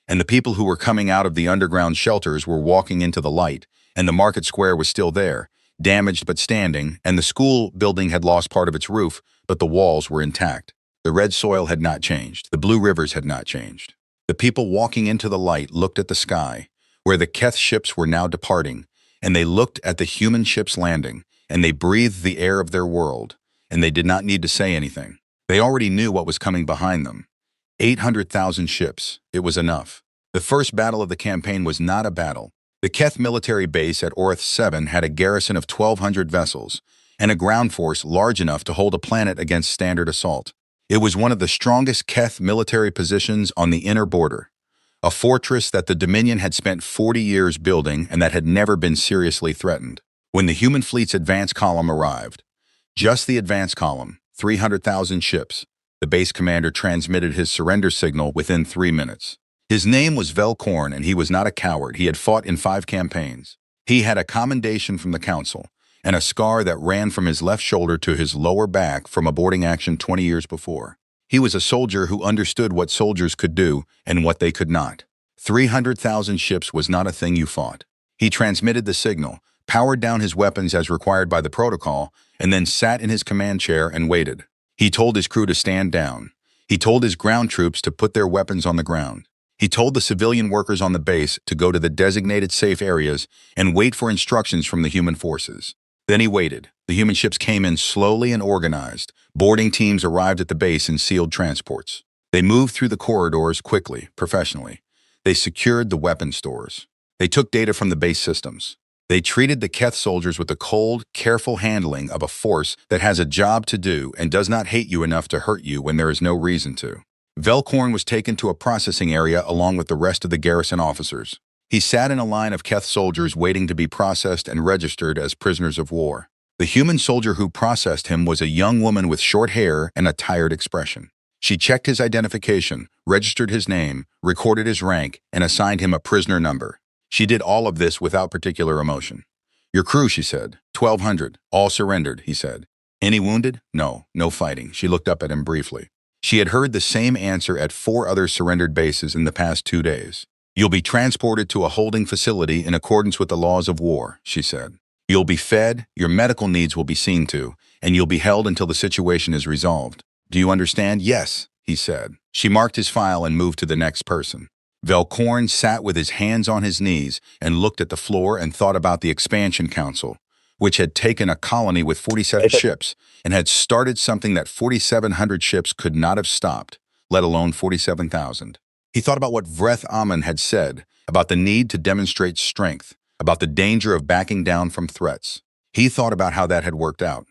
and the people who were coming out of the underground shelters were walking into the light, and the market square was still there, damaged but standing, and the school building had lost part of its roof, but the walls were intact. The red soil had not changed. The blue rivers had not changed. The people walking into the light looked at the sky, where the Keth ships were now departing, and they looked at the human ships landing, and they breathed the air of their world, and they did not need to say anything. They already knew what was coming behind them. 800,000 ships. It was enough. The first battle of the campaign was not a battle. The Keth military base at Orth 7 had a garrison of 1,200 vessels, and a ground force large enough to hold a planet against standard assault. It was one of the strongest Keth military positions on the inner border, a fortress that the Dominion had spent 40 years building and that had never been seriously threatened. When the human fleet's advance column arrived, just the advance column, 300,000 ships, the base commander transmitted his surrender signal within 3 minutes. His name was Velkorn, and he was not a coward. He had fought in 5 campaigns. He had a commendation from the council, and a scar that ran from his left shoulder to his lower back from a boarding action 20 years before. He was a soldier who understood what soldiers could do and what they could not. 300,000 ships was not a thing you fought. He transmitted the signal, powered down his weapons as required by the protocol, and then sat in his command chair and waited. He told his crew to stand down. He told his ground troops to put their weapons on the ground. He told the civilian workers on the base to go to the designated safe areas and wait for instructions from the human forces. Then he waited. The human ships came in slowly and organized. Boarding teams arrived at the base in sealed transports. They moved through the corridors quickly, professionally. They secured the weapon stores. They took data from the base systems. They treated the Keth soldiers with the cold, careful handling of a force that has a job to do and does not hate you enough to hurt you when there is no reason to. Velkorn was taken to a processing area along with the rest of the garrison officers. He sat in a line of Keth soldiers waiting to be processed and registered as prisoners of war. The human soldier who processed him was a young woman with short hair and a tired expression. She checked his identification, registered his name, recorded his rank, and assigned him a prisoner number. She did all of this without particular emotion. "Your crew," she said. 1,200. All surrendered, he said. "Any wounded?" "No, no fighting." She looked up at him briefly. She had heard the same answer at 4 other surrendered bases in the past 2 days. "You'll be transported to a holding facility in accordance with the laws of war," she said. "You'll be fed, your medical needs will be seen to, and you'll be held until the situation is resolved. Do you understand?" "Yes," he said. She marked his file and moved to the next person. Velkorn sat with his hands on his knees and looked at the floor and thought about the Expansion Council, which had taken a colony with 47 ships and had started something that 4,700 ships could not have stopped, let alone 47,000. He thought about what Vreth Amun had said, about the need to demonstrate strength, about the danger of backing down from threats. He thought about how that had worked out.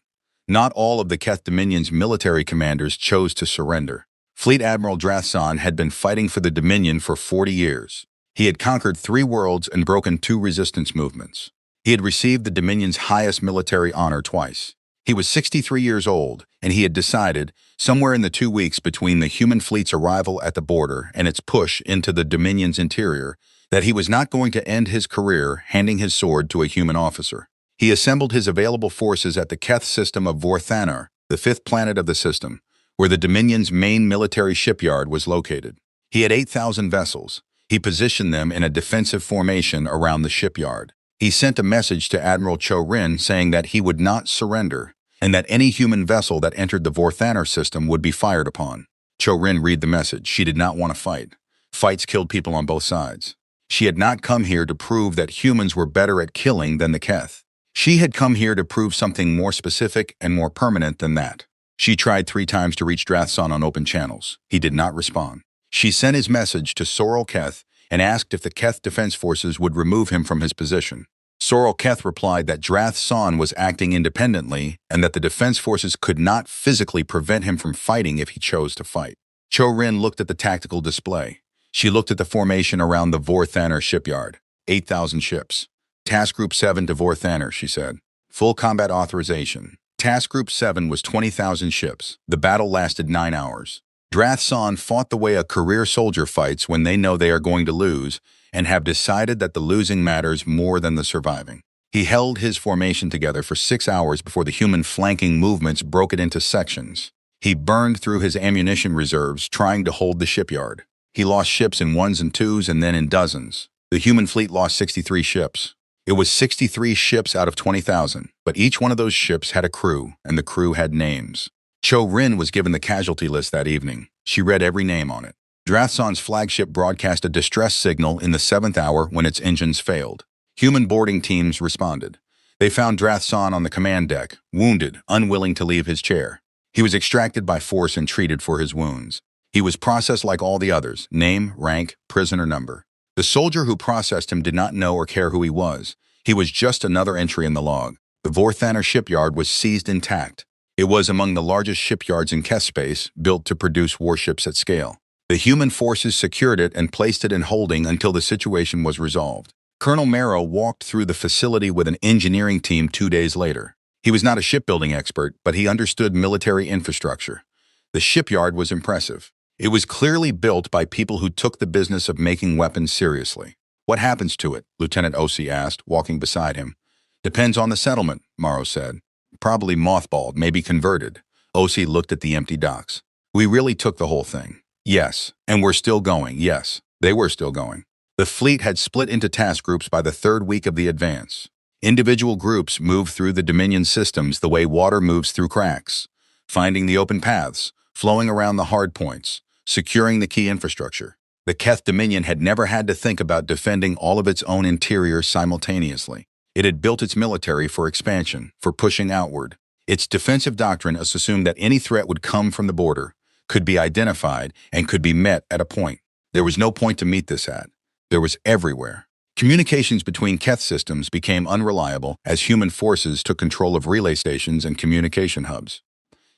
Not all of the Keth Dominion's military commanders chose to surrender. Fleet Admiral Drathson had been fighting for the Dominion for 40 years. He had conquered 3 worlds and broken 2 resistance movements. He had received the Dominion's highest military honor twice. He was 63 years old, and he had decided, somewhere in the 2 weeks between the human fleet's arrival at the border and its push into the Dominion's interior, that he was not going to end his career handing his sword to a human officer. He assembled his available forces at the Keth system of Vorthannar, the 5th planet of the system, where the Dominion's main military shipyard was located. He had 8,000 vessels. He positioned them in a defensive formation around the shipyard. He sent a message to Admiral Cho-Rin saying that he would not surrender, and that any human vessel that entered the Vorthannar system would be fired upon. Cho-Rin read the message. She did not want to fight. Fights killed people on both sides. She had not come here to prove that humans were better at killing than the Keth. She had come here to prove something more specific and more permanent than that. She tried 3 times to reach Drathson on open channels. He did not respond. She sent his message to Sorrel Keth and asked if the Keth Defense Forces would remove him from his position. Sorrel Keth replied that Drathson was acting independently and that the Defense Forces could not physically prevent him from fighting if he chose to fight. Cho-Rin looked at the tactical display. She looked at the formation around the Vorthannar shipyard. 8,000 ships. Task Group 7 to Vorthannar, she said. Full combat authorization. Task Group 7 was 20,000 ships. The battle lasted 9 hours. Drathson fought the way a career soldier fights when they know they are going to lose and have decided that the losing matters more than the surviving. He held his formation together for 6 hours before the human flanking movements broke it into sections. He burned through his ammunition reserves trying to hold the shipyard. He lost ships in ones and twos and then in dozens. The human fleet lost 63 ships. It was 63 ships out of 20,000, but each one of those ships had a crew, and the crew had names. Cho Rin was given the casualty list that evening. She read every name on it. Drathsan's flagship broadcast a distress signal in the 7th hour when its engines failed. Human boarding teams responded. They found Drathsan on the command deck, wounded, unwilling to leave his chair. He was extracted by force and treated for his wounds. He was processed like all the others, name, rank, prisoner number. The soldier who processed him did not know or care who he was. He was just another entry in the log. The Vorthanner shipyard was seized intact. It was among the largest shipyards in Keth space, built to produce warships at scale. The human forces secured it and placed it in holding until the situation was resolved. Colonel Marrow walked through the facility with an engineering team 2 days later. He was not a shipbuilding expert, but he understood military infrastructure. The shipyard was impressive. It was clearly built by people who took the business of making weapons seriously. "What happens to it?" Lieutenant Osi asked, walking beside him. "Depends on the settlement," Morrow said. "Probably mothballed, maybe converted." Osi looked at the empty docks. "We really took the whole thing." "Yes, and we're still going." Yes, they were still going. The fleet had split into task groups by the 3rd week of the advance. Individual groups moved through the Dominion systems the way water moves through cracks, finding the open paths, flowing around the hard points, securing the key infrastructure. The Keth Dominion had never had to think about defending all of its own interior simultaneously. It had built its military for expansion, for pushing outward. Its defensive doctrine assumed that any threat would come from the border, could be identified, and could be met at a point. There was no point to meet this at. There was everywhere. Communications between Keth systems became unreliable as human forces took control of relay stations and communication hubs.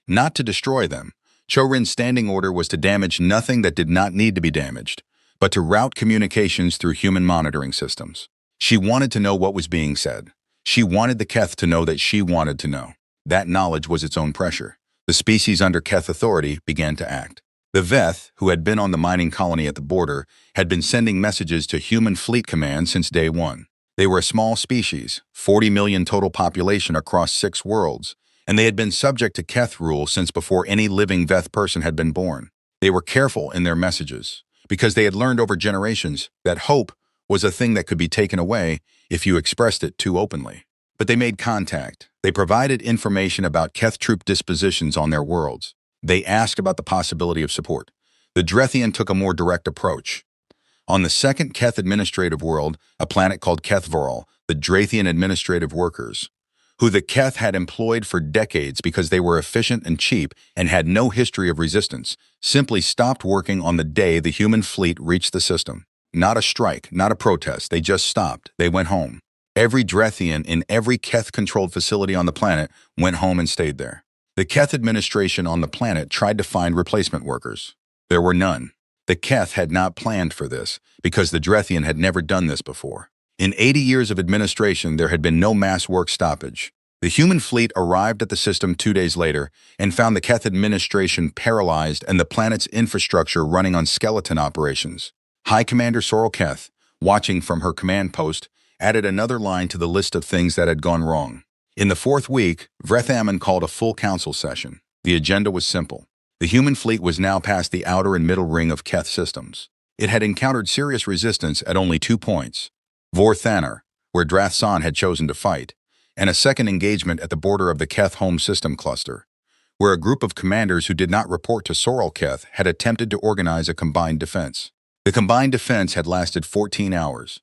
Not to destroy them, Chorin's standing order was to damage nothing that did not need to be damaged, but to route communications through human monitoring systems. She wanted to know what was being said. She wanted the Keth to know that she wanted to know. That knowledge was its own pressure. The species under Keth authority began to act. The Veth, who had been on the mining colony at the border, had been sending messages to Human Fleet Command since day one. They were a small species, 40 million total population across 6 worlds, and they had been subject to Keth rule since before any living Veth person had been born. They were careful in their messages, because they had learned over generations that hope was a thing that could be taken away if you expressed it too openly. But they made contact. They provided information about Keth troop dispositions on their worlds. They asked about the possibility of support. The Drethian took a more direct approach. On the 2nd Keth administrative world, a planet called Kethvoral, the Drathian administrative workers, who the Keth had employed for decades because they were efficient and cheap and had no history of resistance, simply stopped working on the day the human fleet reached the system. Not a strike, not a protest, they just stopped. They went home. Every Drethian in every Keth-controlled facility on the planet went home and stayed there. The Keth administration on the planet tried to find replacement workers. There were none. The Keth had not planned for this, because the Drethian had never done this before. In 80 years of administration, there had been no mass work stoppage. The human fleet arrived at the system 2 days later and found the Keth administration paralyzed and the planet's infrastructure running on skeleton operations. High Commander Sorrel Keth, watching from her command post, added another line to the list of things that had gone wrong. In the 4th week, Vrethaman called a full council session. The agenda was simple. The human fleet was now past the outer and middle ring of Keth systems. It had encountered serious resistance at only 2 points. Vorthanner, where Drathsan had chosen to fight, and a second engagement at the border of the Keth home system cluster, where a group of commanders who did not report to Sorrel Keth had attempted to organize a combined defense. The combined defense had lasted 14 hours.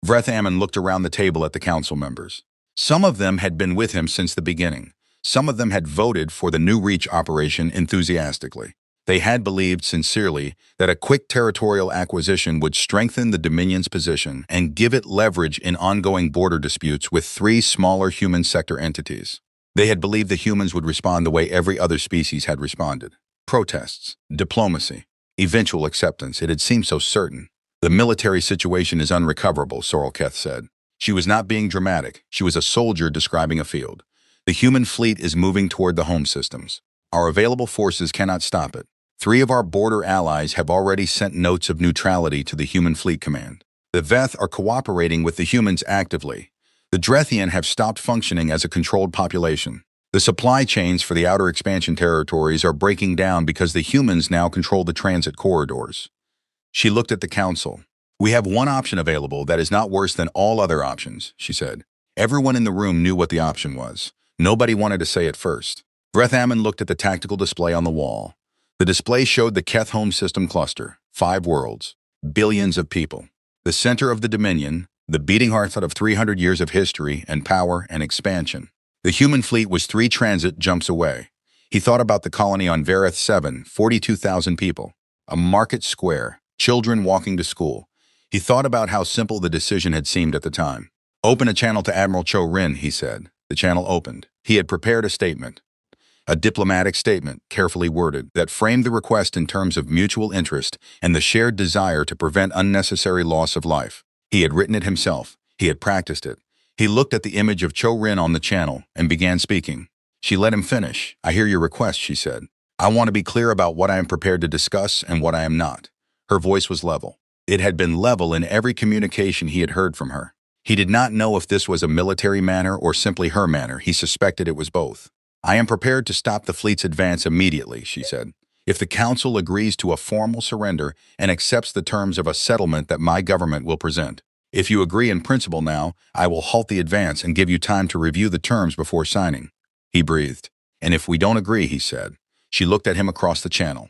Vrethaman looked around the table at the council members. Some of them had been with him since the beginning. Some of them had voted for the New Reach operation enthusiastically. They had believed sincerely that a quick territorial acquisition would strengthen the Dominion's position and give it leverage in ongoing border disputes with 3 smaller human sector entities. They had believed the humans would respond the way every other species had responded. Protests, diplomacy, eventual acceptance. It had seemed so certain. "The military situation is unrecoverable," Sorrel Keth said. She was not being dramatic. She was a soldier describing a field. "The human fleet is moving toward the home systems. Our available forces cannot stop it. 3 of our border allies have already sent notes of neutrality to the Human Fleet Command. The Veth are cooperating with the humans actively. The Drethian have stopped functioning as a controlled population. The supply chains for the outer expansion territories are breaking down because the humans now control the transit corridors. She looked at the council. We have one option available that is not worse than all other options, she said. Everyone in the room knew what the option was. Nobody wanted to say it first. Ammon looked at the tactical display on the wall. The display showed the Keth home system cluster, 5 worlds, billions of people. The center of the Dominion, the beating heart of 300 years of history and power and expansion. The human fleet was 3 transit jumps away. He thought about the colony on Vareth 7, 42,000 people. A market square, children walking to school. He thought about how simple the decision had seemed at the time. Open a channel to Admiral Cho Rin, he said. The channel opened. He had prepared a statement. A diplomatic statement, carefully worded, that framed the request in terms of mutual interest and the shared desire to prevent unnecessary loss of life. He had written it himself. He had practiced it. He looked at the image of Cho Rin on the channel and began speaking. She let him finish. I hear your request, she said. I want to be clear about what I am prepared to discuss and what I am not. Her voice was level. It had been level in every communication he had heard from her. He did not know if this was a military manner or simply her manner. He suspected it was both. I am prepared to stop the fleet's advance immediately, she said, if the Council agrees to a formal surrender and accepts the terms of a settlement that my government will present. If you agree in principle now, I will halt the advance and give you time to review the terms before signing. He breathed. And if we don't agree, he said. She looked at him across the channel.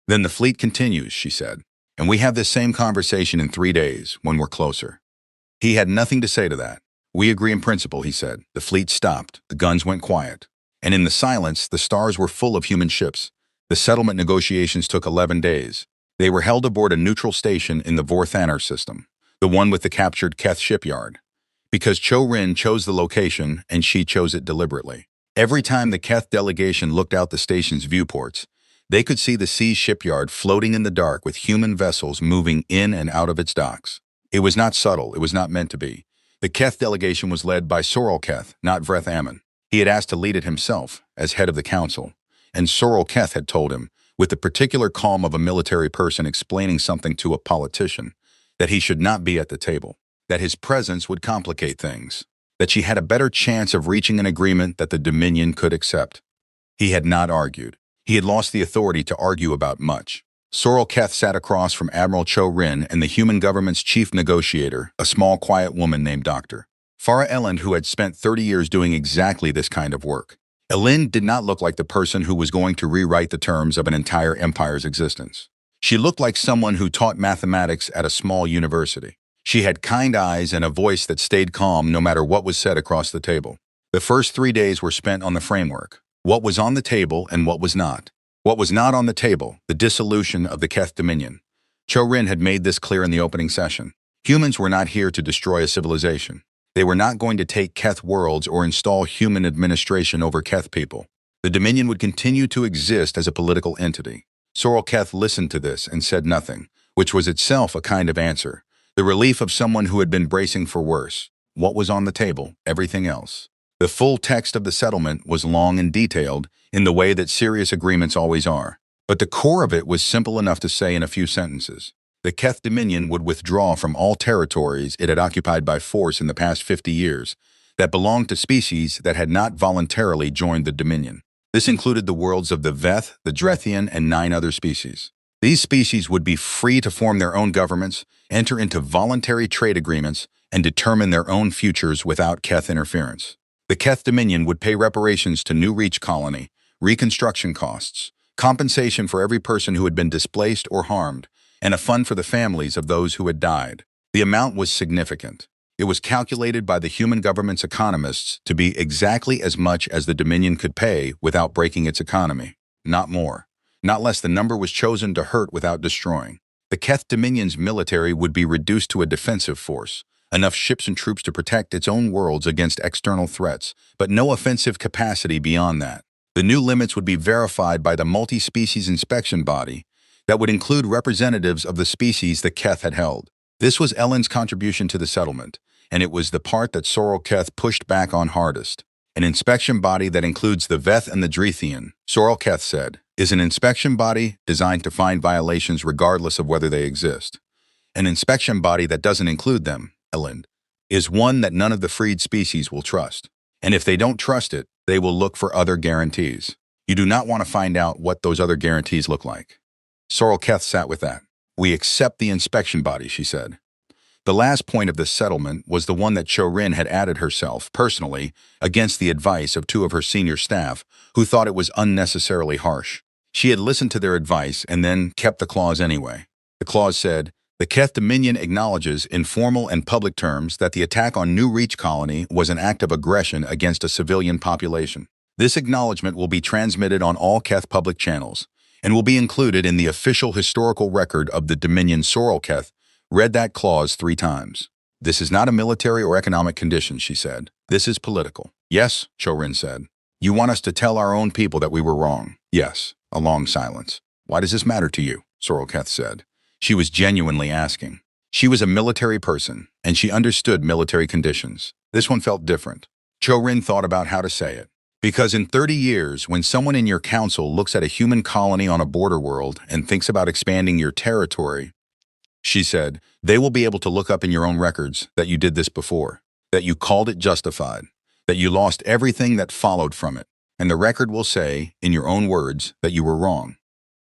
Then the fleet continues, she said. And we have this same conversation in 3 days, when we're closer. He had nothing to say to that. We agree in principle, he said. The fleet stopped. The guns went quiet. And in the silence, the stars were full of human ships. The settlement negotiations took 11 days. They were held aboard a neutral station in the Vorthanar system, the one with the captured Keth shipyard. Because Cho Rin chose the location, and she chose it deliberately. Every time the Keth delegation looked out the station's viewports, they could see the sea shipyard floating in the dark with human vessels moving in and out of its docks. It was not subtle, it was not meant to be. The Keth delegation was led by Sorrel Keth, not Vreth Ammon. He had asked to lead it himself, as head of the council, and Sorrel Keth had told him, with the particular calm of a military person explaining something to a politician, that he should not be at the table, that his presence would complicate things, that she had a better chance of reaching an agreement that the Dominion could accept. He had not argued. He had lost the authority to argue about much. Sorrel Keth sat across from Admiral Cho Rin and the human government's chief negotiator, a small, quiet woman named Dr. Farah Elend, who had spent 30 years doing exactly this kind of work. Elend did not look like the person who was going to rewrite the terms of an entire empire's existence. She looked like someone who taught mathematics at a small university. She had kind eyes and a voice that stayed calm no matter what was said across the table. The first 3 days were spent on the framework, what was on the table and what was not. What was not on the table, the dissolution of the Keth Dominion. Cho Rin had made this clear in the opening session. Humans were not here to destroy a civilization. They were not going to take Keth worlds or install human administration over Keth people. The Dominion would continue to exist as a political entity. Sorrel Keth listened to this and said nothing, which was itself a kind of answer. The relief of someone who had been bracing for worse. What was on the table? Everything else. The full text of the settlement was long and detailed in the way that serious agreements always are. But the core of it was simple enough to say in a few sentences. The Keth Dominion would withdraw from all territories it had occupied by force in the past 50 years that belonged to species that had not voluntarily joined the Dominion. This included the worlds of the Veth, the Drethian, and 9 other species. These species would be free to form their own governments, enter into voluntary trade agreements, and determine their own futures without Keth interference. The Keth Dominion would pay reparations to New Reach Colony, reconstruction costs, compensation for every person who had been displaced or harmed, and a fund for the families of those who had died. The amount was significant. It was calculated by the human government's economists to be exactly as much as the Dominion could pay without breaking its economy. Not more. Not less. The number was chosen to hurt without destroying. The Keth Dominion's military would be reduced to a defensive force, enough ships and troops to protect its own worlds against external threats, but no offensive capacity beyond that. The new limits would be verified by the multi-species inspection body that would include representatives of the species that Keth had held. This was Ellen's contribution to the settlement, and it was the part that Sorrel Keth pushed back on hardest. An inspection body that includes the Veth and the Drethian, Sorrel Keth said, is an inspection body designed to find violations regardless of whether they exist. An inspection body that doesn't include them, Ellen, is one that none of the freed species will trust. And if they don't trust it, they will look for other guarantees. You do not want to find out what those other guarantees look like. Sorrel Keth sat with that. We accept the inspection body, she said. The last point of this settlement was the one that Cho-Rin had added herself, personally, against the advice of two of her senior staff, who thought it was unnecessarily harsh. She had listened to their advice and then kept the clause anyway. The clause said, "The Keth Dominion acknowledges in formal and public terms that the attack on New Reach Colony was an act of aggression against a civilian population. This acknowledgement will be transmitted on all Keth public channels and will be included in the official historical record of the Dominion." Sorrel Keth read that clause 3 times. "This is not a military or economic condition," she said. "This is political." "Yes," Cho-Rin said. "You want us to tell our own people that we were wrong?" "Yes." A long silence. "Why does this matter to you?" Sorrel Keth said. She was genuinely asking. She was a military person, and she understood military conditions. This one felt different. Cho-Rin thought about how to say it. "Because in 30 years, when someone in your council looks at a human colony on a border world and thinks about expanding your territory," she said, "they will be able to look up in your own records that you did this before, that you called it justified, that you lost everything that followed from it, and the record will say, in your own words, that you were wrong."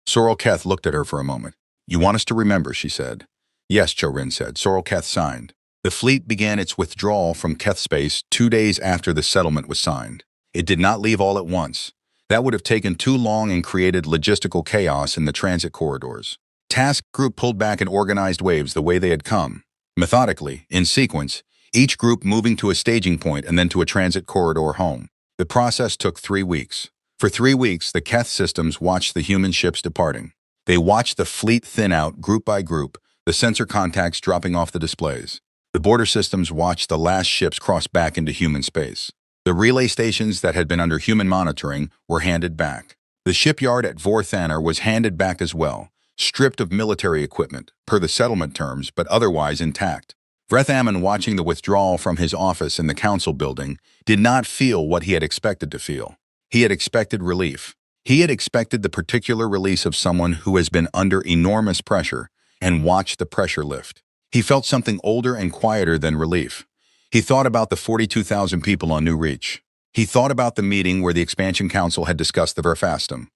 Sorrel Keth looked at her for a moment. "You want us to remember," she said. "Yes," Cho-Rin said. Sorrel Keth signed. The fleet began its withdrawal from Keth space 2 days after the settlement was signed. It did not leave all at once. That would have taken too long and created logistical chaos in the transit corridors. Task Group pulled back in organized waves the way they had come, methodically, in sequence, each group moving to a staging point and then to a transit corridor home. The process took 3 weeks. For 3 weeks, the Keth systems watched the human ships departing. They watched the fleet thin out group by group, the sensor contacts dropping off the displays. The border systems watched the last ships cross back into human space. The relay stations that had been under human monitoring were handed back. The shipyard at Vorthanor was handed back as well, stripped of military equipment, per the settlement terms, but otherwise intact. Vrethaman, watching the withdrawal from his office in the council building, did not feel what he had expected to feel. He had expected relief. He had expected the particular release of someone who has been under enormous pressure and watched the pressure lift. He felt something older and quieter than relief. He thought about the 42,000 people on New Reach. He thought about the meeting where the Expansion Council had discussed the Verfastum.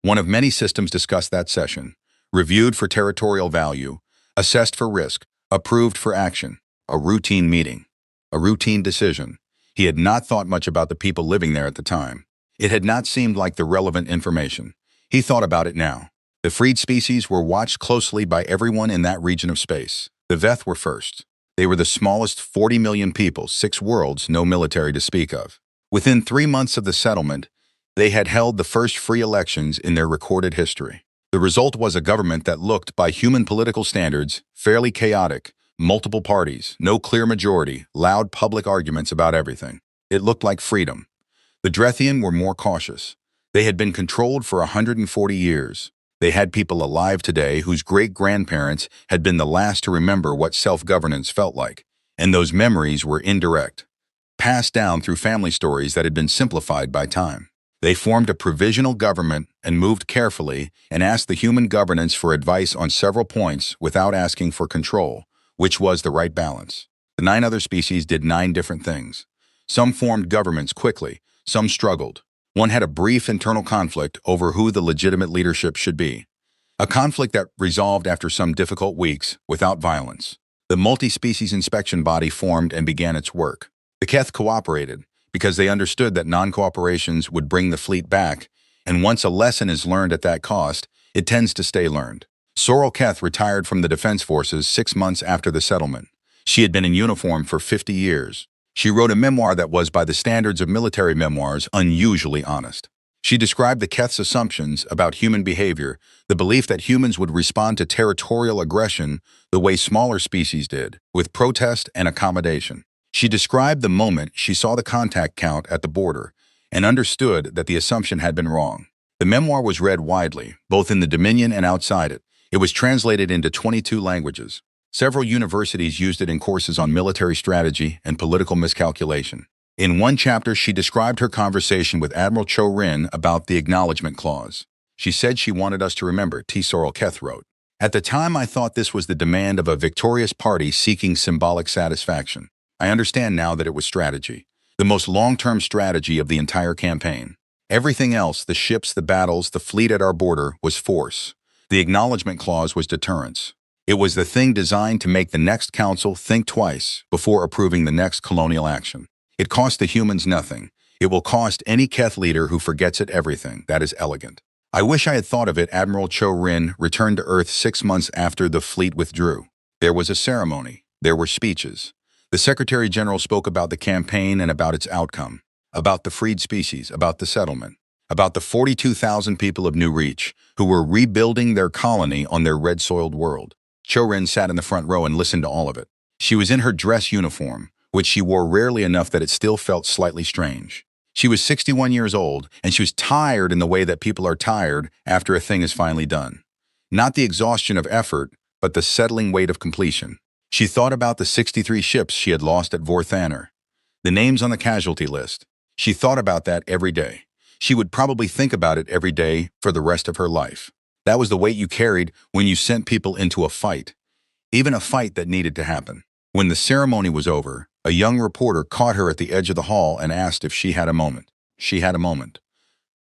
One of many systems discussed that session, reviewed for territorial value, assessed for risk, approved for action. A routine meeting. A routine decision. He had not thought much about the people living there at the time. It had not seemed like the relevant information. He thought about it now. The freed species were watched closely by everyone in that region of space. The Veth were first. They were the smallest 40 million people, 6 worlds, no military to speak of. Within 3 months of the settlement, they had held the first free elections in their recorded history. The result was a government that looked, by human political standards, fairly chaotic. Multiple parties, no clear majority, loud public arguments about everything. It looked like freedom. The Drethian were more cautious. They had been controlled for 140 years. They had people alive today whose great-grandparents had been the last to remember what self-governance felt like, and those memories were indirect, passed down through family stories that had been simplified by time. They formed a provisional government and moved carefully and asked the human governance for advice on several points without asking for control, which was the right balance. The 9 other species did 9 different things. Some formed governments quickly, some struggled. One had a brief internal conflict over who the legitimate leadership should be. A conflict that resolved after some difficult weeks, without violence. The multi-species inspection body formed and began its work. The Keth cooperated, because they understood that non-cooperations would bring the fleet back, and once a lesson is learned at that cost, it tends to stay learned. Sorrel Keth retired from the Defense Forces 6 months after the settlement. She had been in uniform for 50 years. She wrote a memoir that was, by the standards of military memoirs, unusually honest. She described the Keth's assumptions about human behavior, the belief that humans would respond to territorial aggression the way smaller species did, with protest and accommodation. She described the moment she saw the contact count at the border and understood that the assumption had been wrong. The memoir was read widely, both in the Dominion and outside it. It was translated into 22 languages. Several universities used it in courses on military strategy and political miscalculation. In one chapter, she described her conversation with Admiral Cho-Rin about the acknowledgement clause. She said she wanted us to remember, T. Sorrel Keth wrote. At the time, I thought this was the demand of a victorious party seeking symbolic satisfaction. I understand now that it was strategy. The most long-term strategy of the entire campaign. Everything else, the ships, the battles, the fleet at our border, was force. The acknowledgement clause was deterrence. It was the thing designed to make the next council think twice before approving the next colonial action. It cost the humans nothing. It will cost any Keth leader who forgets it everything. That is elegant. I wish I had thought of it. Admiral Cho Rin returned to Earth 6 months after the fleet withdrew. There was a ceremony. There were speeches. The Secretary General spoke about the campaign and about its outcome, about the freed species, about the settlement, about the 42,000 people of New Reach who were rebuilding their colony on their red-soiled world. Cho Rin sat in the front row and listened to all of it. She was in her dress uniform, which she wore rarely enough that it still felt slightly strange. She was 61 years old, and she was tired in the way that people are tired after a thing is finally done. Not the exhaustion of effort, but the settling weight of completion. She thought about the 63 ships she had lost at Vorthanner, the names on the casualty list. She thought about that every day. She would probably think about it every day for the rest of her life. That was the weight you carried when you sent people into a fight, even a fight that needed to happen. When the ceremony was over, a young reporter caught her at the edge of the hall and asked if she had a moment. She had a moment.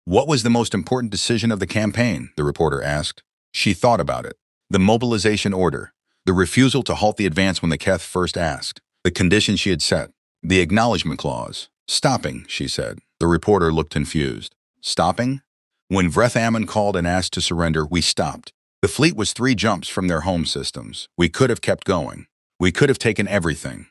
What was the most important decision of the campaign? The reporter asked. She thought about it. The mobilization order, the refusal to halt the advance when the Keth first asked, the conditions she had set, the acknowledgement clause. Stopping, she said. The reporter looked confused. Stopping? When Vreth called and asked to surrender, we stopped. The fleet was 3 jumps from their home systems. We could have kept going. We could have taken everything.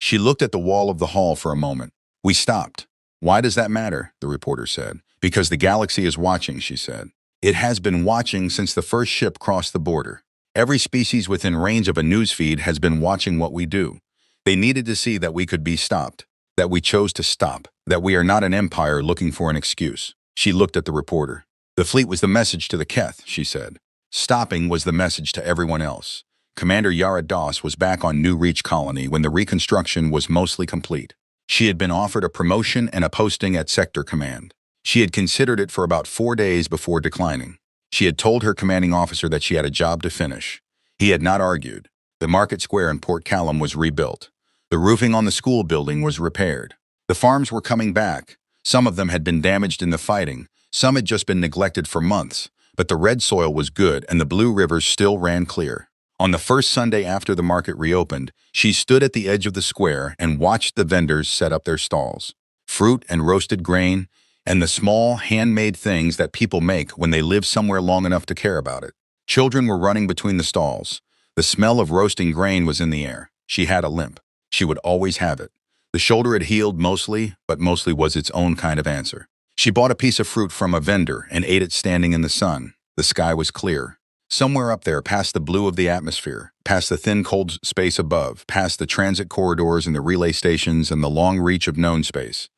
She looked at the wall of the hall for a moment. We stopped. Why does that matter? The reporter said. Because the galaxy is watching, she said. It has been watching since the first ship crossed the border. Every species within range of a newsfeed has been watching what we do. They needed to see that we could be stopped, that we chose to stop, that we are not an empire looking for an excuse. She looked at the reporter. The fleet was the message to the Keth, she said. Stopping was the message to everyone else. Commander Yara Das was back on New Reach Colony when the reconstruction was mostly complete. She had been offered a promotion and a posting at Sector Command. She had considered it for about 4 days before declining. She had told her commanding officer that she had a job to finish. He had not argued. The market square in Port Callum was rebuilt. The roofing on the school building was repaired. The farms were coming back. Some of them had been damaged in the fighting. Some had just been neglected for months. But the red soil was good and the blue rivers still ran clear. On the first Sunday after the market reopened, she stood at the edge of the square and watched the vendors set up their stalls. Fruit and roasted grain, and the small, handmade things that people make when they live somewhere long enough to care about it. Children were running between the stalls. The smell of roasting grain was in the air. She had a limp. She would always have it. The shoulder had healed mostly, but mostly was its own kind of answer. She bought a piece of fruit from a vendor and ate it standing in the sun. The sky was clear. Somewhere up there, past the blue of the atmosphere, past the thin cold space above, past the transit corridors and the relay stations and the long reach of known space.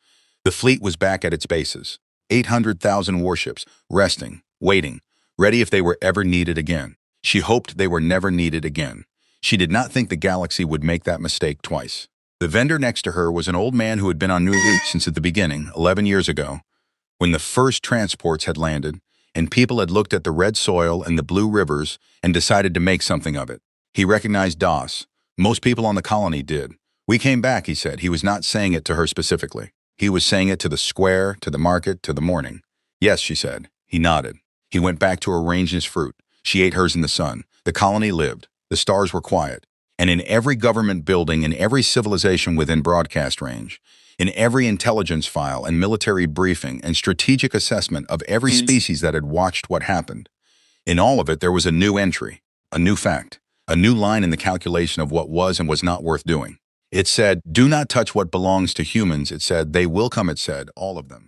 The fleet was back at its bases. 800,000 warships, resting, waiting, ready if they were ever needed again. She hoped they were never needed again. She did not think the galaxy would make that mistake twice. The vendor next to her was an old man who had been on New Reach since at the beginning, 11 years ago, when the first transports had landed, and people had looked at the red soil and the blue rivers and decided to make something of it. He recognized Das. Most people on the colony did. We came back, he said. He was not saying it to her specifically. He was saying it to the square, to the market, to the morning. Yes, she said. He nodded. He went back to arrange his fruit. She ate hers in the sun. The colony lived. The stars were quiet. And in every government building, in every civilization within broadcast range, in every intelligence file and military briefing and strategic assessment of every species that had watched what happened, in all of it there was a new entry, a new fact, a new line in the calculation of what was and was not worth doing. It said, do not touch what belongs to humans. It said, they will come, it said, all of them.